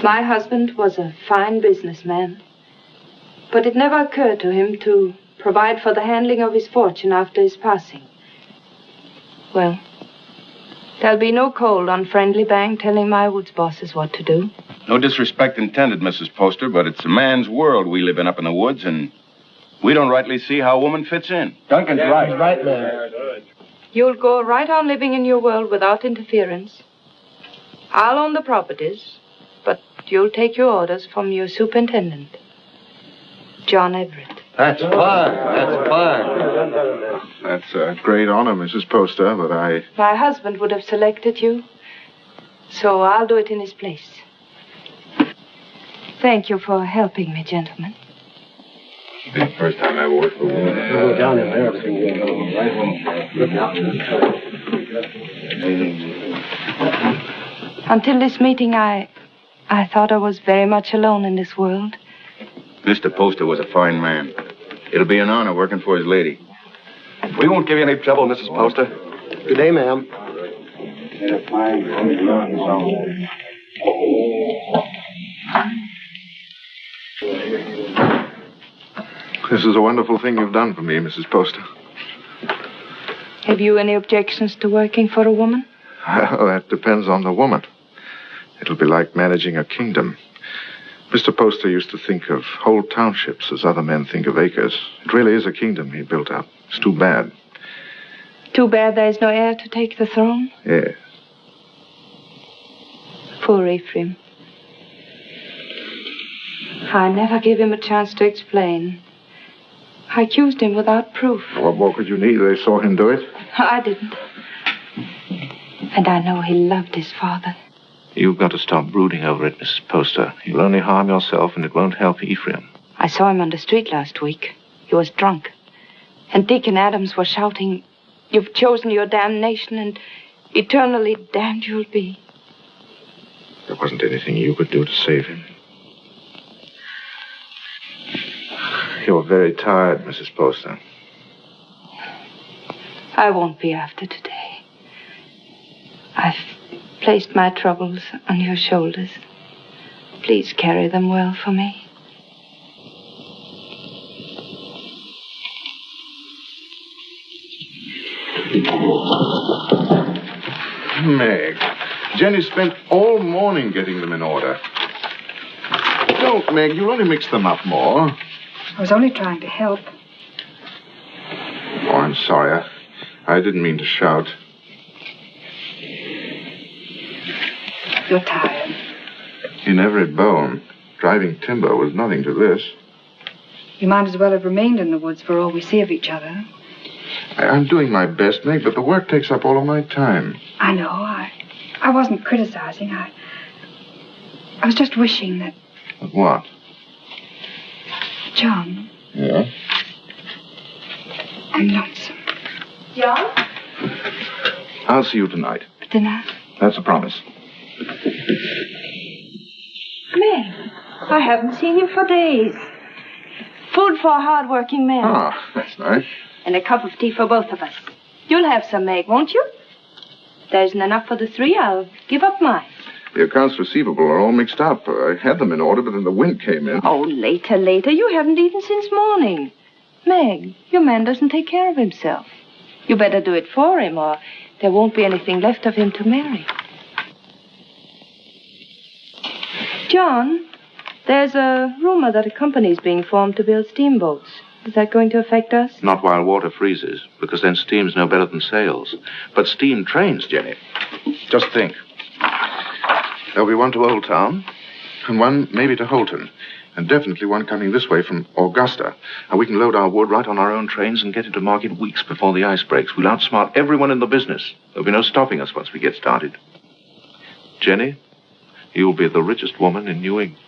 My husband was a fine businessman, but it never occurred to him to provide for the handling of his fortune after his passing. Well, there'll be no cold on Friendly Bank telling my woods bosses what to do. No disrespect intended, Mrs. Poster, but it's a man's world we live in up in the woods, and we don't rightly see how a woman fits in. Duncan's right. He's right, man. You'll go right on living in your world without interference. I'll own the properties, but you'll take your orders from your superintendent, John Everett. That's fine. That's fine. That's a great honor, Mrs. Poster, but My husband would have selected you, so I'll do it in his place. Thank you for helping me, gentlemen. It's the first time I worked for a woman. We'll go down in there. Until this meeting, I thought I was very much alone in this world. Mr. Poster was a fine man. It'll be an honor working for his lady. We won't give you any trouble, Mrs. Poster. Good day, ma'am. This is a wonderful thing you've done for me, Mrs. Poster. Have you any objections to working for a woman? Well, that depends on the woman. It'll be like managing a kingdom. Mr. Poster used to think of whole townships as other men think of acres. It really is a kingdom he built up. It's too bad. Too bad there's no heir to take the throne. Yes. Poor Ephraim. I never gave him a chance to explain. I accused him without proof. What more could you need? They saw him do it. I didn't. And I know he loved his father. You've got to stop brooding over it, Mrs. Poster. You'll only harm yourself, and it won't help Ephraim. I saw him on the street last week. He was drunk. And Deacon Adams was shouting, "You've chosen your damnation, and eternally damned you'll be." There wasn't anything you could do to save him. You're very tired, Mrs. Poster. I won't be after today. I've placed my troubles on your shoulders. Please carry them well for me. Meg, Jenny spent all morning getting them in order. Don't, Meg. You'll only mix them up more. I was only trying to help. Oh, I'm sorry. I didn't mean to shout. You're tired. In every bone. Driving timber was nothing to this. You might as well have remained in the woods for all we see of each other. I'm doing my best, Meg, but the work takes up all of my time. I know. I wasn't criticizing. I was just wishing that... What? John, Yeah? I'm lonesome. John? I'll see you tonight. Dinner? That's a promise. Meg, I haven't seen him for days. Food for a hard-working man. Ah, that's nice. And a cup of tea for both of us. You'll have some, Meg, won't you? There isn't enough for the three. I'll give up mine. The accounts receivable are all mixed up. I had them in order, but then the wind came in. Oh, later. You haven't eaten since morning. Meg, your man doesn't take care of himself. You better do it for him, or there won't be anything left of him to marry. John, there's a rumor that a company's being formed to build steamboats. Is that going to affect us? Not while water freezes, because then steam's no better than sails. But steam trains, Jenny. Just think. There'll be one to Old Town, and one maybe to Holton, and definitely one coming this way from Augusta. And we can load our wood right on our own trains and get into market weeks before the ice breaks. We'll outsmart everyone in the business. There'll be no stopping us once we get started. Jenny, you'll be the richest woman in New England.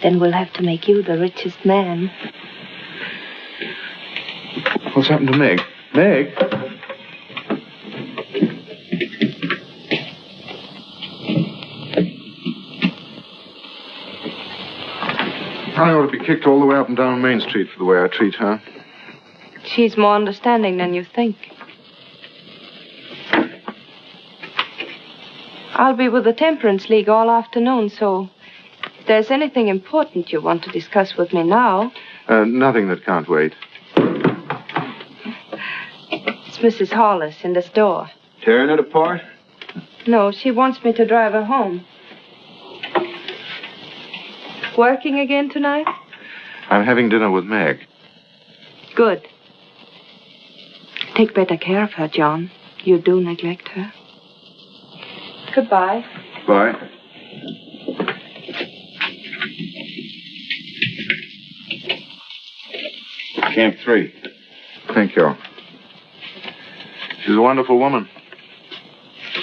Then we'll have to make you the richest man. What's happened to Meg? Meg? I ought to be kicked all the way up and down Main Street for the way I treat her. She's more understanding than you think. I'll be with the Temperance League all afternoon, so if there's anything important you want to discuss with me now... Nothing that can't wait. It's Mrs. Hollis in the store. Tearing it apart? No, she wants me to drive her home. Working again tonight? I'm having dinner with Meg. Good. Take better care of her, John. You do neglect her. Goodbye. Bye. Camp 3. Thank you. She's a wonderful woman.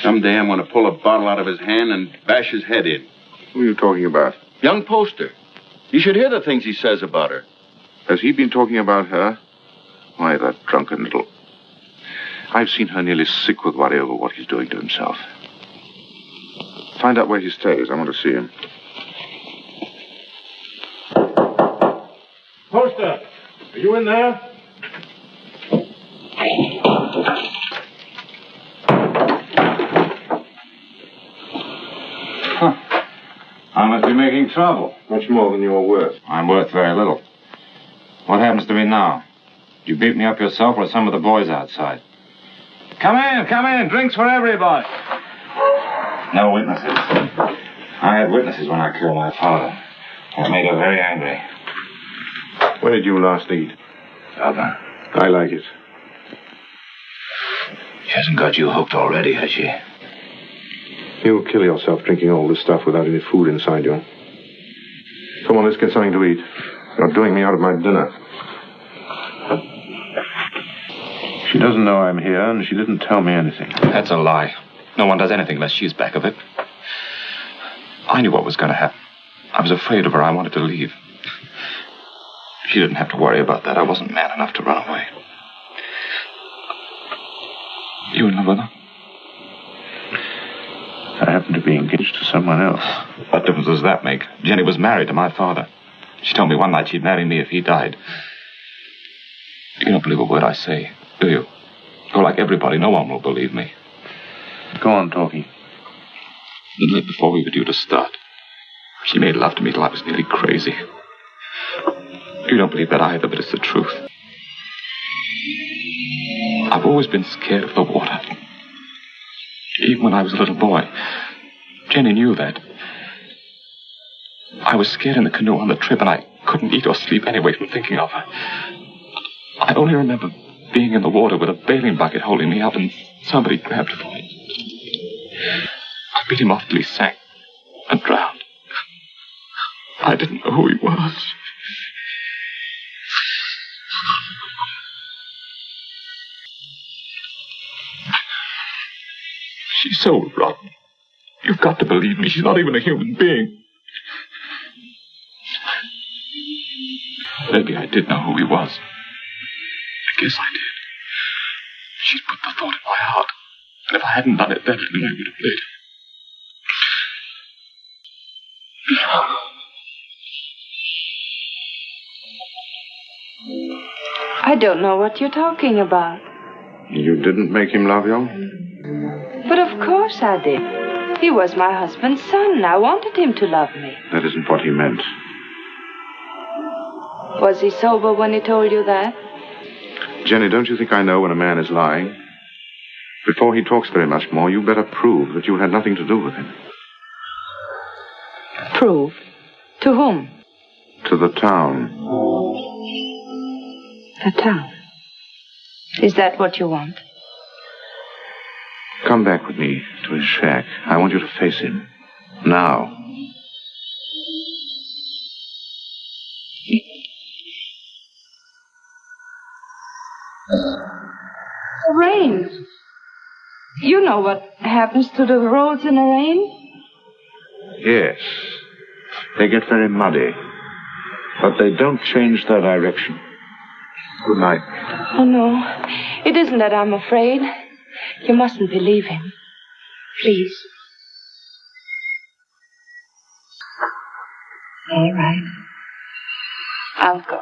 Someday I'm going to pull a bottle out of his hand and bash his head in. Who are you talking about? Young Poster. You should hear the things he says about her. Has he been talking about her? Why, that drunken little... I've seen her nearly sick with worry over what he's doing to himself. Find out where he stays. I want to see him. Poster, are you in there? I must be making trouble. Much more than you're worth. I'm worth very little. What happens to me now? You beat me up yourself or some of the boys outside? Come in. Drinks for everybody. No witnesses. I had witnesses when I killed my father. It made her very angry. When did you last eat? Supper. I like it. She hasn't got you hooked already, has she? You'll kill yourself drinking all this stuff without any food inside you. Come on, let's get something to eat. You're doing me out of my dinner. She doesn't know I'm here, and she didn't tell me anything. That's a lie. No one does anything unless she's back of it. I knew what was going to happen. I was afraid of her. I wanted to leave. She didn't have to worry about that. I wasn't man enough to run away. You in love with her? I happen to be engaged to someone else. What difference does that make? Jenny was married to my father. She told me one night she'd marry me if he died. You don't believe a word I say, do you? You're like everybody. No one will believe me. Go on talking. The night before we were due to start, she made love to me till I was nearly crazy. You don't believe that either, but it's the truth. I've always been scared of the water. Even when I was a little boy. Jenny knew that. I was scared in the canoe on the trip, and I couldn't eat or sleep anyway from thinking of her. I only remember being in the water with a bailing bucket holding me up, and somebody grabbed for me. I beat him off till he sank and drowned. I didn't know who he was. She's so rotten. You've got to believe me. She's not even a human being. Maybe I did know who he was. I guess I did. She'd put the thought in my heart. And if I hadn't done it then, I knew I would have lived. I don't know what you're talking about. You didn't make him love you? But of course I did. He was my husband's son. I wanted him to love me. That isn't what he meant. Was he sober when he told you that? Jenny, don't you think I know when a man is lying? Before he talks very much more, you better prove that you had nothing to do with him. Prove? To whom? To the town. The town? Is that what you want? Come back with me to his shack. I want you to face him. Now. The rain. You know what happens to the roads in the rain? Yes. They get very muddy. But they don't change their direction. Good night. Oh, no. It isn't that I'm afraid. You mustn't believe him. Please. All right. I'll go.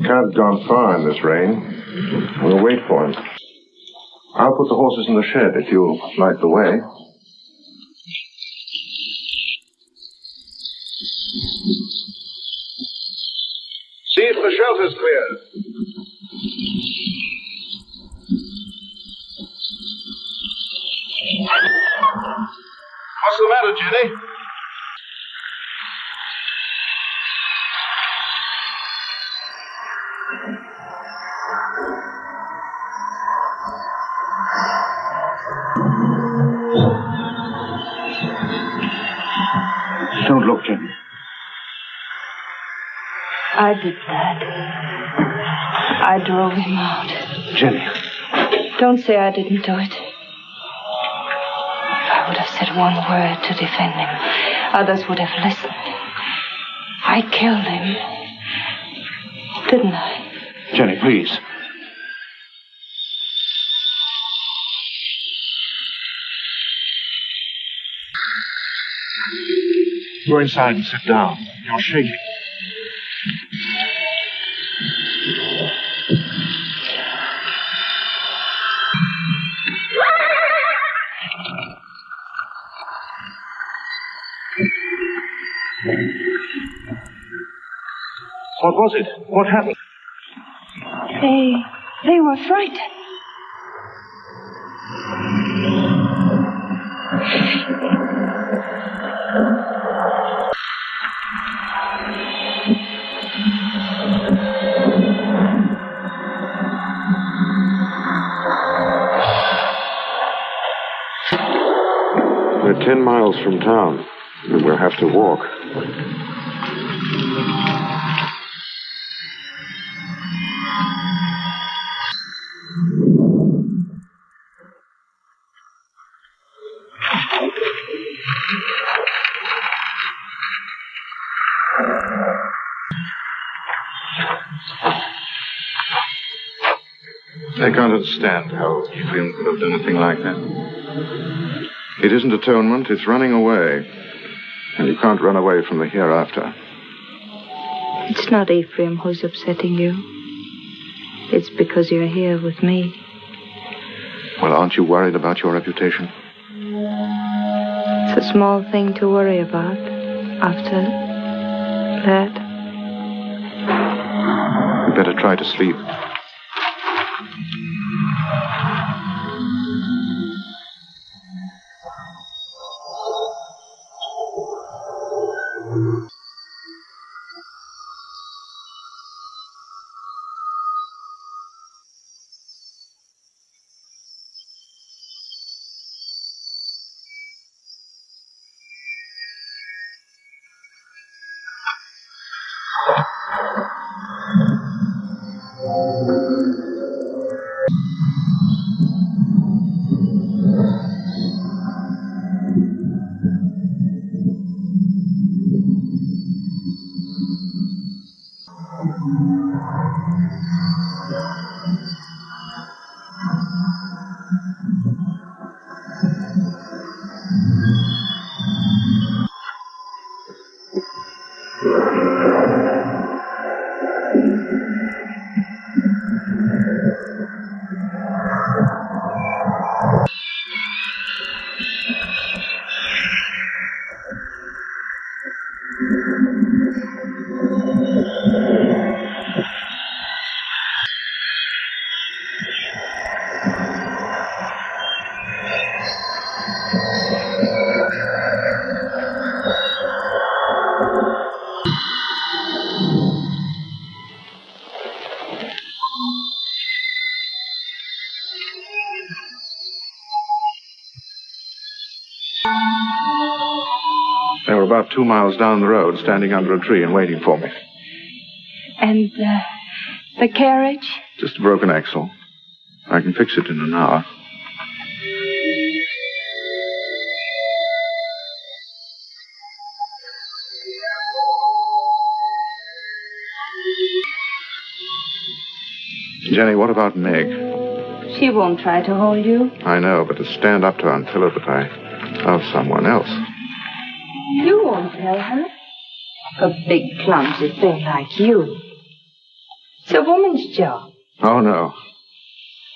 Can't have gone far in this rain. We'll wait for him. I'll put the horses in the shed if you'll light the way. See if the shelter's clear. What's the matter, Jenny? Don't look, Jenny. I did that. I drove him out. Jenny. Don't say I didn't do it. If I would have said one word to defend him, others would have listened. I killed him. Didn't I? Jenny, please. Go inside and sit down. You're shaking. What was it? What happened? They were frightened. We're 10 miles from town, and we'll have to walk. I can't understand how Ephraim could have done anything like that. It isn't atonement, it's running away. And you can't run away from the hereafter. It's not Ephraim who's upsetting you. It's because you're here with me. Well, aren't you worried about your reputation? It's a small thing to worry about after that. You better try to sleep. They were about 2 miles down the road, standing under a tree and waiting for me. And the carriage? Just a broken axle. I can fix it in an hour. Jenny, what about Meg? She won't try to hold you. I know, but to stand up to her and tell her that I love someone else. You won't tell her. A big, clumsy thing like you. It's a woman's job. Oh, no.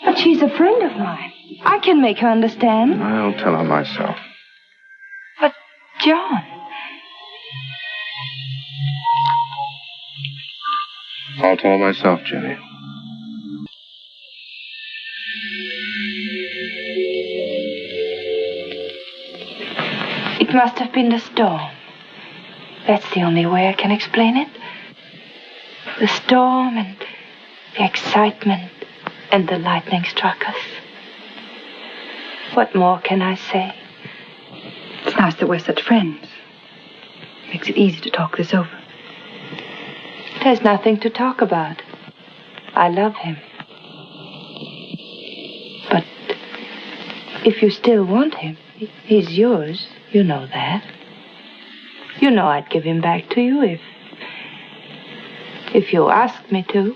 But she's a friend of mine. I can make her understand. I'll tell her myself. But, John... I'll tell her myself, Jenny. It must have been the storm. That's the only way I can explain it. The storm and the excitement and the lightning struck us. What more can I say? It's nice that we're such friends. Makes it easy to talk this over. There's nothing to talk about. I love him. But if you still want him, he's yours. You know that. You know I'd give him back to you if you asked me to.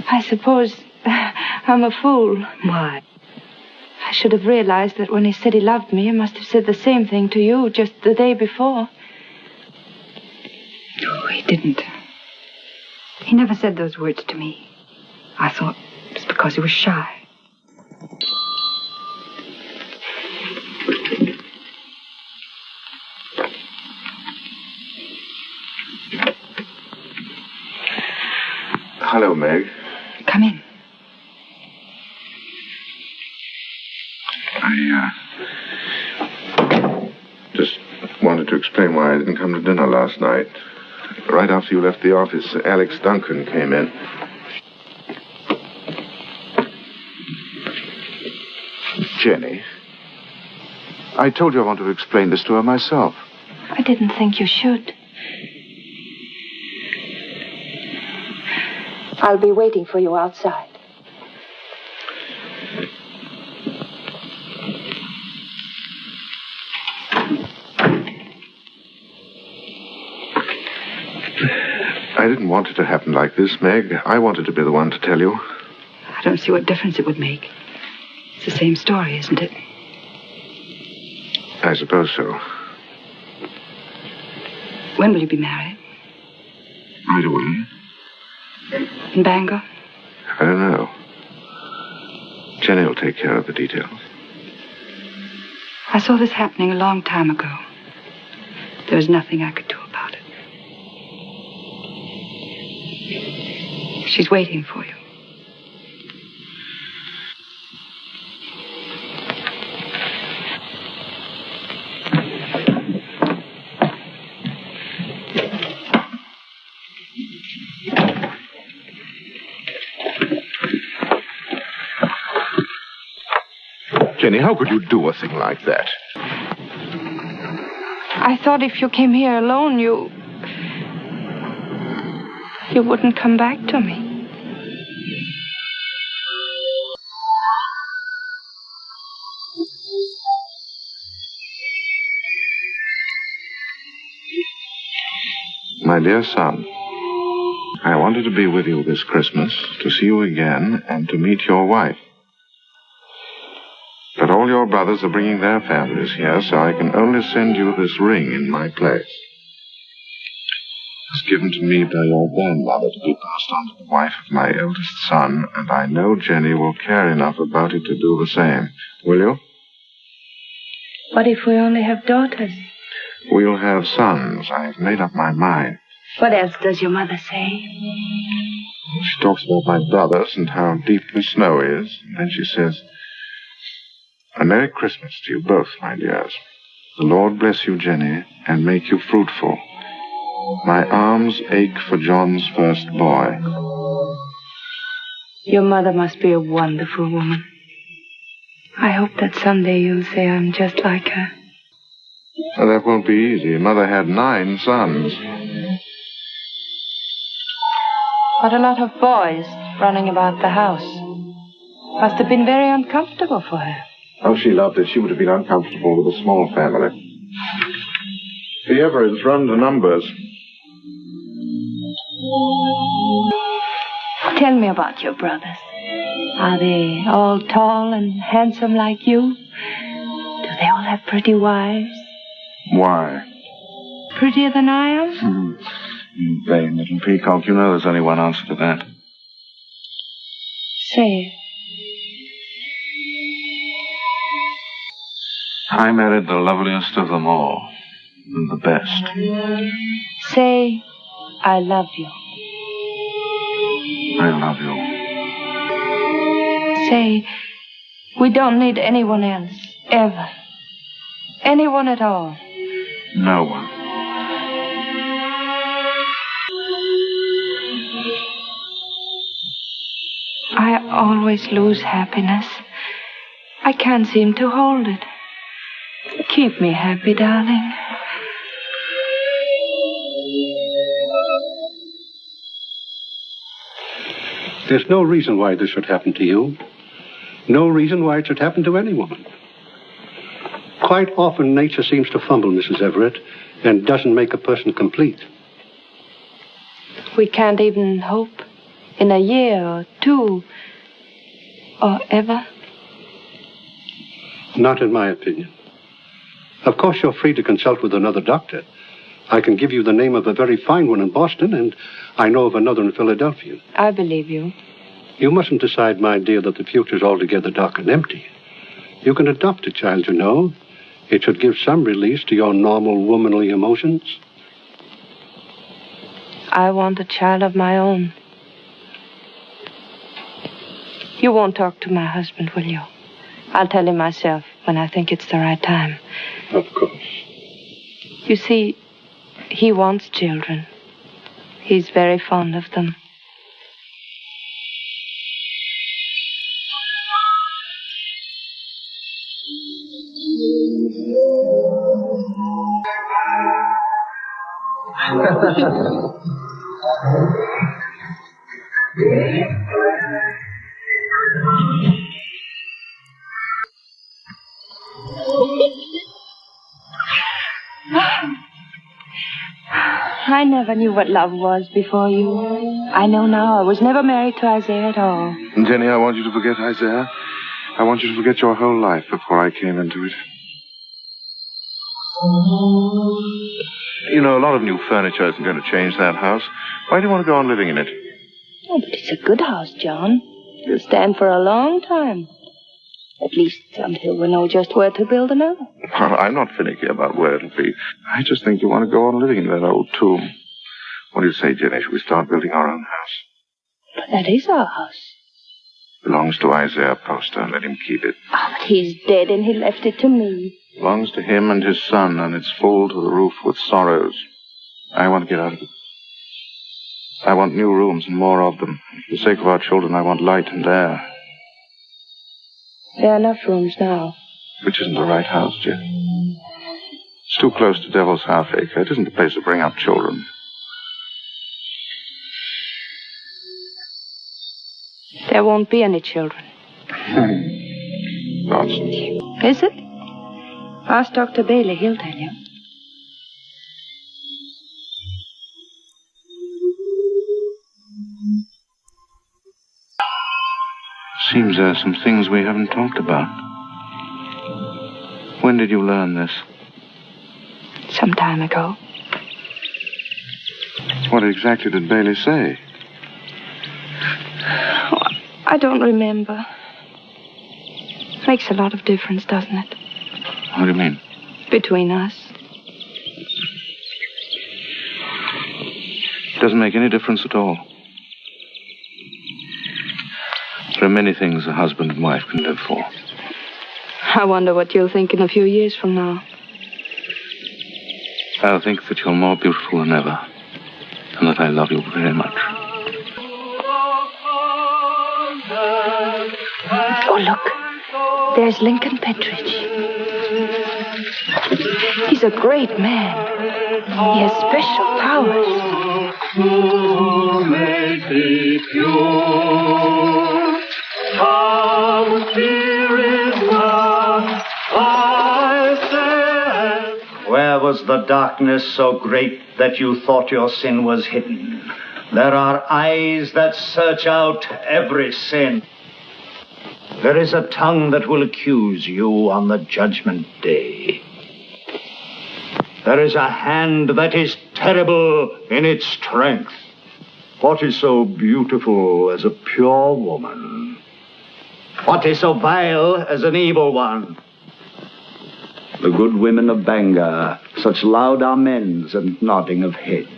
I suppose I'm a fool. Why? I should have realized that when he said he loved me, he must have said the same thing to you just the day before. No, he didn't. He never said those words to me. I thought it was because he was shy. Hello, Meg. Come in. I just wanted to explain why I didn't come to dinner last night. Right after you left the office, Alex Duncan came in. Jenny, I told you I wanted to explain this to her myself. I didn't think you should. I'll be waiting for you outside. I didn't want it to happen like this, Meg. I wanted to be the one to tell you. I don't see what difference it would make. It's the same story, isn't it? I suppose so. When will you be married? Right away. In Bangor? I don't know. Jenny will take care of the details. I saw this happening a long time ago. There was nothing I could do about it. She's waiting for you. Jenny, how could you do a thing like that? I thought if you came here alone, you wouldn't come back to me. My dear son, I wanted to be with you this Christmas, to see you again, and to meet your wife. But all your brothers are bringing their families here, so I can only send you this ring in my place. It was given to me by your grandmother to be passed on to the wife of my eldest son, and I know Jenny will care enough about it to do the same. Will you? What if we only have daughters? We'll have sons. I have made up my mind. What else does your mother say? She talks about my brothers and how deep the snow is, and then she says, "A Merry Christmas to you both, my dears. The Lord bless you, Jenny, and make you fruitful. My arms ache for John's first boy." Your mother must be a wonderful woman. I hope that someday you'll say I'm just like her. Well, that won't be easy. Mother had 9 sons. What a lot of boys running about the house. Must have been very uncomfortable for her. Oh, she loved it. She would have been uncomfortable with a small family. The Everetts run to numbers. Tell me about your brothers. Are they all tall and handsome like you? Do they all have pretty wives? Why? Prettier than I am? You vain little peacock. You know there's only one answer to that. Say it. I married the loveliest of them all, and the best. Say, I love you. I love you. Say, we don't need anyone else, ever. Anyone at all. No one. I always lose happiness. I can't seem to hold it. Keep me happy, darling. There's no reason why this should happen to you. No reason why it should happen to any woman. Quite often, nature seems to fumble, Mrs. Everett, and doesn't make a person complete. We can't even hope in a year or 2 or ever. Not in my opinion. Of course, you're free to consult with another doctor. I can give you the name of a very fine one in Boston, and I know of another in Philadelphia. I believe you. You mustn't decide, my dear, that the future's altogether dark and empty. You can adopt a child, you know. It should give some release to your normal womanly emotions. I want a child of my own. You won't talk to my husband, will you? I'll tell him myself when I think it's the right time. Of course. You see, he wants children. He's very fond of them. I never knew what love was before you. I know now I was never married to Isaiah at all. Jenny, I want you to forget Isaiah. I want you to forget your whole life before I came into it. You know, a lot of new furniture isn't going to change that house. Why do you want to go on living in it? Oh, but it's a good house, John. It'll stand for a long time. At least until we know just where to build another. Well, I'm not finicky about where it'll be. I just think you want to go on living in that old tomb. What do you say, Jenny? Should we start building our own house? But that is our house. Belongs to Isaiah Poster. Let him keep it. Oh, but he's dead and he left it to me. Belongs to him and his son, and it's full to the roof with sorrows. I want to get out of it. I want new rooms and more of them. For the sake of our children, I want light and air. There are enough rooms now. Which isn't the right house, Jen. It's too close to Devil's Half-Acre. It isn't the place to bring up children. There won't be any children. Nonsense. Is it? Ask Dr. Bailey. He'll tell you. Seems there are some things we haven't talked about. When did you learn this? Some time ago. What exactly did Bailey say? Oh, I don't remember. Makes a lot of difference, doesn't it? What do you mean? Between us. It doesn't make any difference at all. There are many things a husband and wife can live for. I wonder what you'll think in a few years from now. I'll think that you're more beautiful than ever, and that I love you very much. Oh, look. There's Lincoln Pettridge. He's a great man. He has special powers. Who made thee pure? Come, here is none, I say. Where was the darkness so great that you thought your sin was hidden? There are eyes that search out every sin. There is a tongue that will accuse you on the judgment day. There is a hand that is terrible in its strength. What is so beautiful as a pure woman? What is so vile as an evil one? The good women of Bangor, such loud amens and nodding of heads,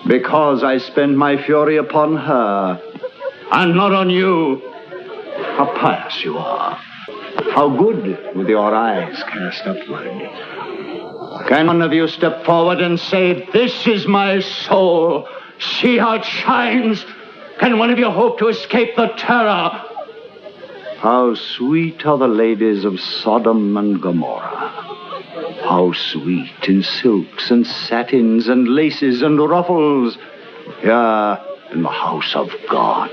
because I spend my fury upon her, and not on you. How pious you are. How good with your eyes cast upward. Can one of you step forward and say, "This is my soul. See how it shines"? Can one of you hope to escape the terror? How sweet are the ladies of Sodom and Gomorrah. How sweet in silks and satins and laces and ruffles. Here in the house of God.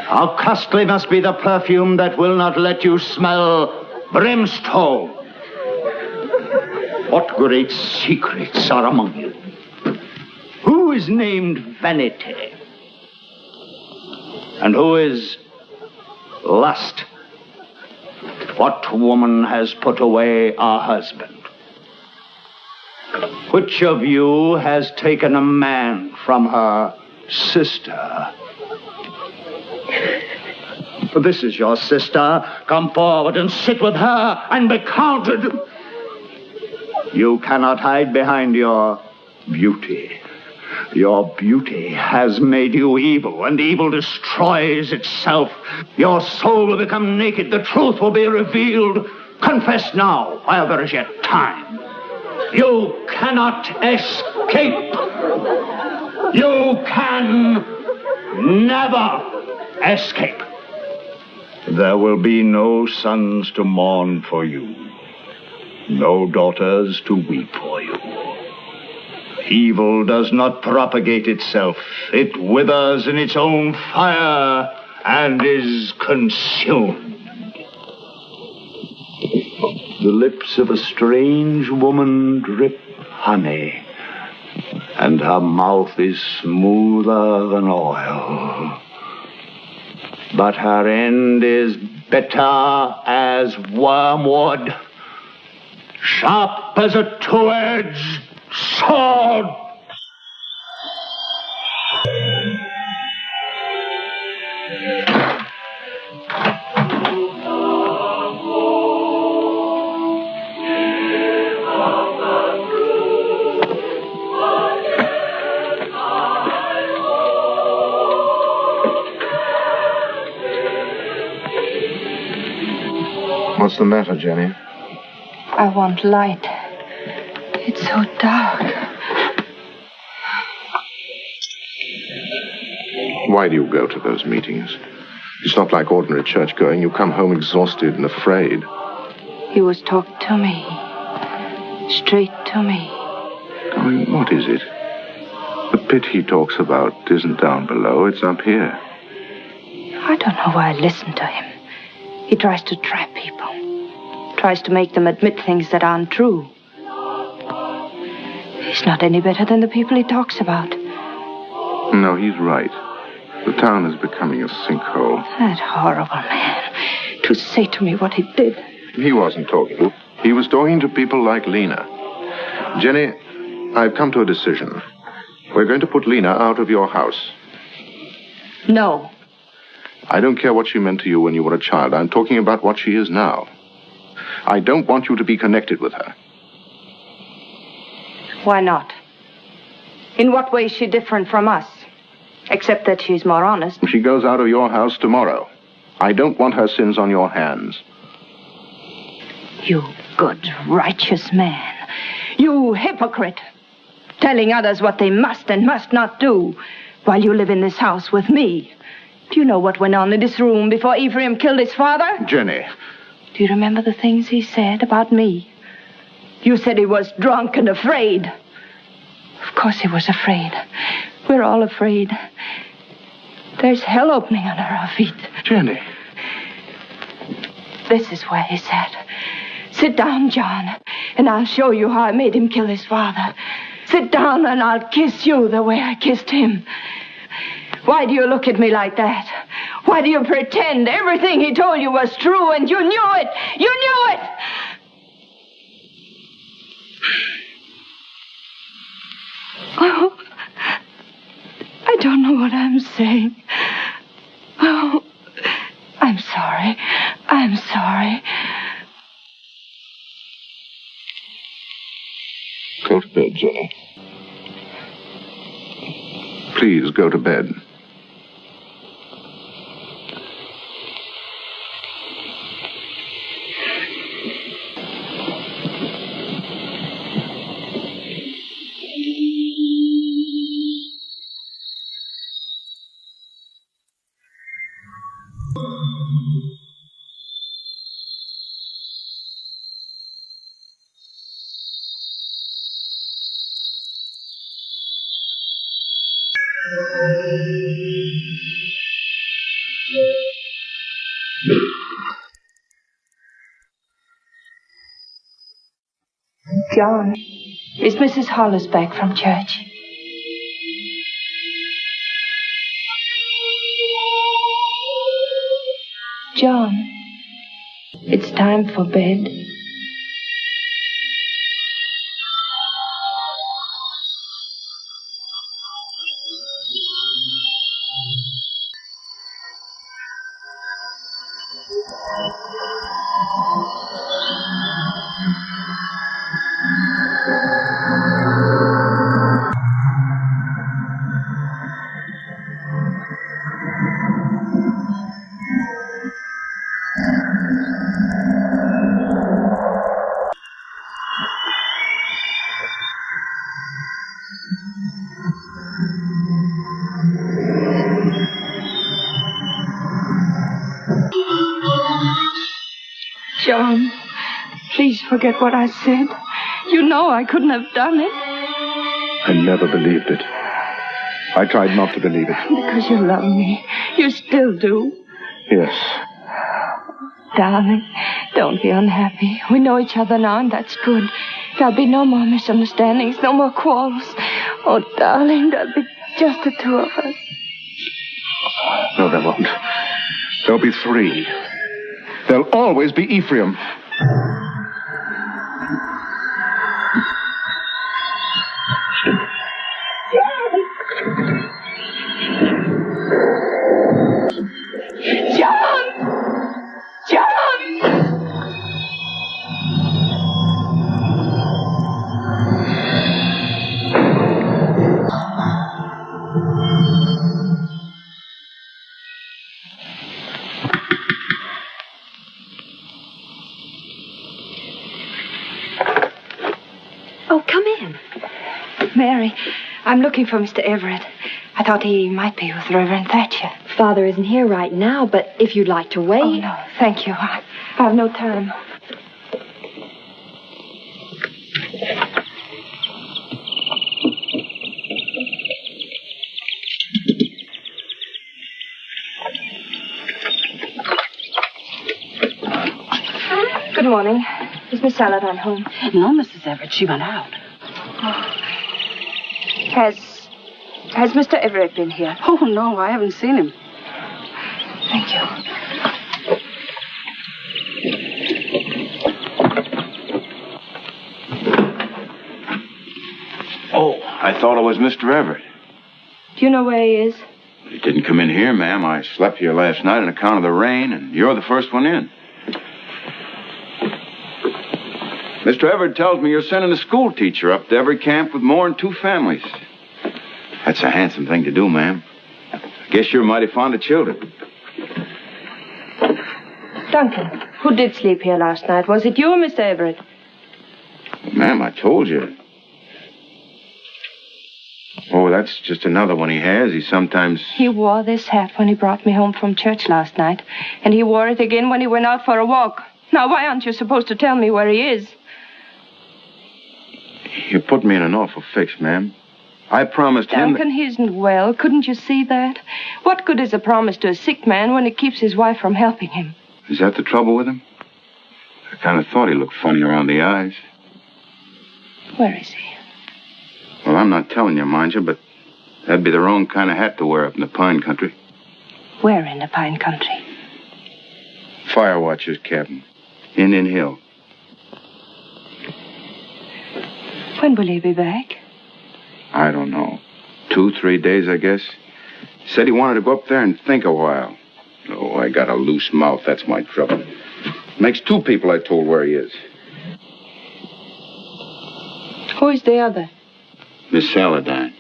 How costly must be the perfume that will not let you smell brimstone. What great secrets are among you? Who is named Vanity? And who is Lust? What woman has put away her husband? Which of you has taken a man from her sister? This is your sister. Come forward and sit with her and be counted. You cannot hide behind your beauty. Your beauty has made you evil, and evil destroys itself. Your soul will become naked. The truth will be revealed. Confess now, while there is yet time. You cannot escape. You can never escape. There will be no sons to mourn for you, no daughters to weep for you. Evil does not propagate itself. It withers in its own fire and is consumed. The lips of a strange woman drip honey, and her mouth is smoother than oil. But her end is bitter as wormwood, sharp as a two-edged sword. What's the matter, Jenny? I want light. It's so dark. Why do you go to those meetings? It's not like ordinary church going. You come home exhausted and afraid. He was talking to me. Straight to me. I mean, what is it? The pit he talks about isn't down below, it's up here. I don't know why I listen to him. He tries to trap people. Tries to make them admit things that aren't true. He's not any better than the people he talks about. No, he's right. The town is becoming a sinkhole. That horrible man. To say to me what he did. He wasn't talking. He was talking to people like Lena. Jenny, I've come to a decision. We're going to put Lena out of your house. No. I don't care what she meant to you when you were a child. I'm talking about what she is now. I don't want you to be connected with her. Why not? In what way is she different from us? Except that she's more honest. She goes out of your house tomorrow. I don't want her sins on your hands. You good, righteous man. You hypocrite. Telling others what they must and must not do while you live in this house with me. Do you know what went on in this room before Ephraim killed his father? Jenny. Do you remember the things he said about me? You said he was drunk and afraid. Of course he was afraid. We're all afraid. There's hell opening under our feet. Jenny. This is where he sat. Sit down, John, and I'll show you how I made him kill his father. Sit down and I'll kiss you the way I kissed him. Why do you look at me like that? Why do you pretend everything he told you was true and you knew it? You knew it! Oh, I don't know what I'm saying. Oh, I'm sorry. I'm sorry. Go to bed, Jenny. Please go to bed. John, is Mrs. Hollis back from church? John, it's time for bed. John, please forget what I said. You know I couldn't have done it. I never believed it. I tried not to believe it. Because you love me. You still do. Yes. Darling, don't be unhappy. We know each other now, and that's good. There'll be no more misunderstandings, no more quarrels. Oh, darling, there'll be just the two of us. No, there won't. There'll be three. There'll always be Ephraim. Oh, come in. Mary, I'm looking for Mr. Everett. I thought he might be with Reverend Thatcher. Father isn't here right now, but if you'd like to wait... Oh, no, thank you. I have no time. Good morning. Is Miss Saladin home? No, Mrs. Everett. She went out. Has Mr. Everett been here? Oh, no, I haven't seen him. Thank you. Oh, I thought it was Mr. Everett. Do you know where he is? He didn't come in here, ma'am. I slept here last night on account of the rain, and you're the first one in. Mr. Everett tells me you're sending a school teacher up to every camp with more than 2 families. That's a handsome thing to do, ma'am. I guess you're mighty fond of children. Duncan, who did sleep here last night? Was it you or Mr. Everett? Ma'am, I told you. Oh, that's just another one he has. He sometimes... He wore this hat when he brought me home from church last night, and he wore it again when he went out for a walk. Now, why aren't you supposed to tell me where he is? You put me in an awful fix, ma'am. I promised him... Duncan, he isn't well. Couldn't you see that? What good is a promise to a sick man when it keeps his wife from helping him? Is that the trouble with him? I kind of thought he looked funny around the eyes. Where is he? Well, I'm not telling you, mind you, but that'd be the wrong kind of hat to wear up in the pine country. Where in the pine country? Fire watchers, Captain. Indian Hill. When will he be back? I don't know. 2, 3 days, I guess. Said he wanted to go up there and think a while. Oh, I got a loose mouth. That's my trouble. Makes 2 people I told where he is. Who is the other? Miss Saladin.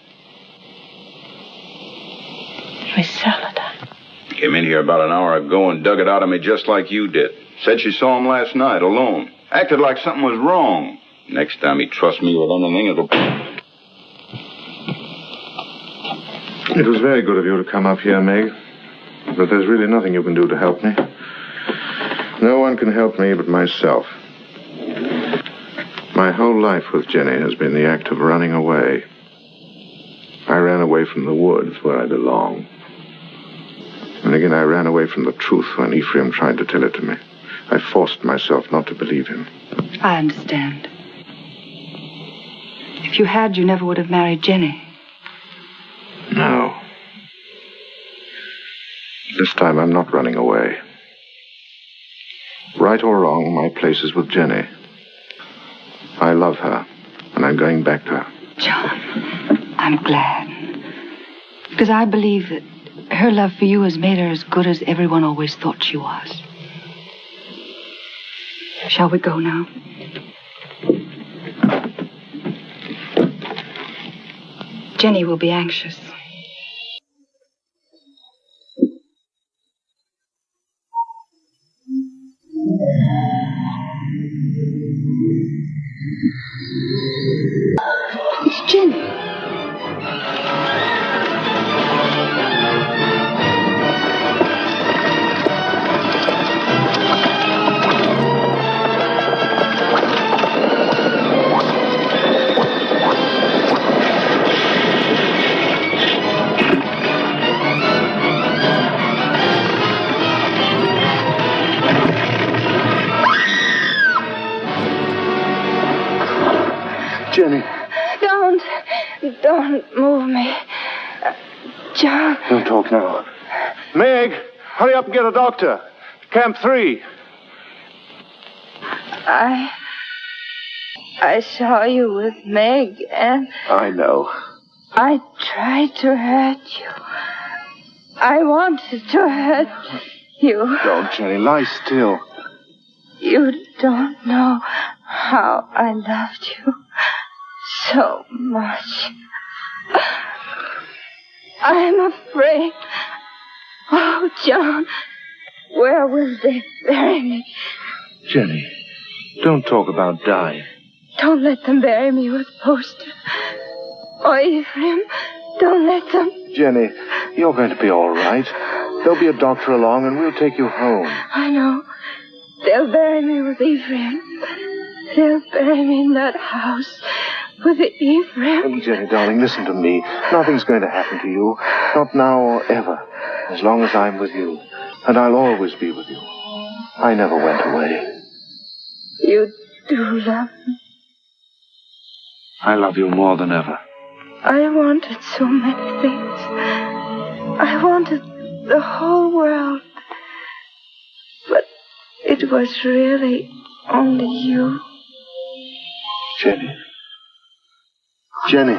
Miss Saladin. Came in here about an hour ago and dug it out of me just like you did. Said she saw him last night, alone. Acted like something was wrong. Next time he trusts me with anything, it'll... It was very good of you to come up here, Meg. But there's really nothing you can do to help me. No one can help me but myself. My whole life with Jenny has been the act of running away. I ran away from the woods where I belong. And again, I ran away from the truth when Ephraim tried to tell it to me. I forced myself not to believe him. I understand. If you had, you never would have married Jenny. No. This time I'm not running away. Right or wrong, my place is with Jenny. I love her, and I'm going back to her. John, I'm glad. Because I believe that her love for you has made her as good as everyone always thought she was. Shall we go now? Jenny will be anxious. It's Jenny. Jenny. Don't move me. John. Don't talk now. Meg, hurry up and get a doctor. Camp 3. I saw you with Meg, and I know. I tried to hurt you. I wanted to hurt you. Don't, Jenny. Lie still. You don't know how I loved you so much. I'm afraid. Oh, John, where will they bury me? Jenny, don't talk about dying. Don't let them bury me with Poster. Or Ephraim, don't let them. Jenny, you're going to be all right. There'll be a doctor along and we'll take you home. I know. They'll bury me with Ephraim. They'll bury me in that house with Ephraim. Jenny, darling, listen to me. Nothing's going to happen to you. Not now or ever. As long as I'm with you. And I'll always be with you. I never went away. You do love me. I love you more than ever. I wanted so many things. I wanted the whole world. But it was really only you. Jenny. Jenny.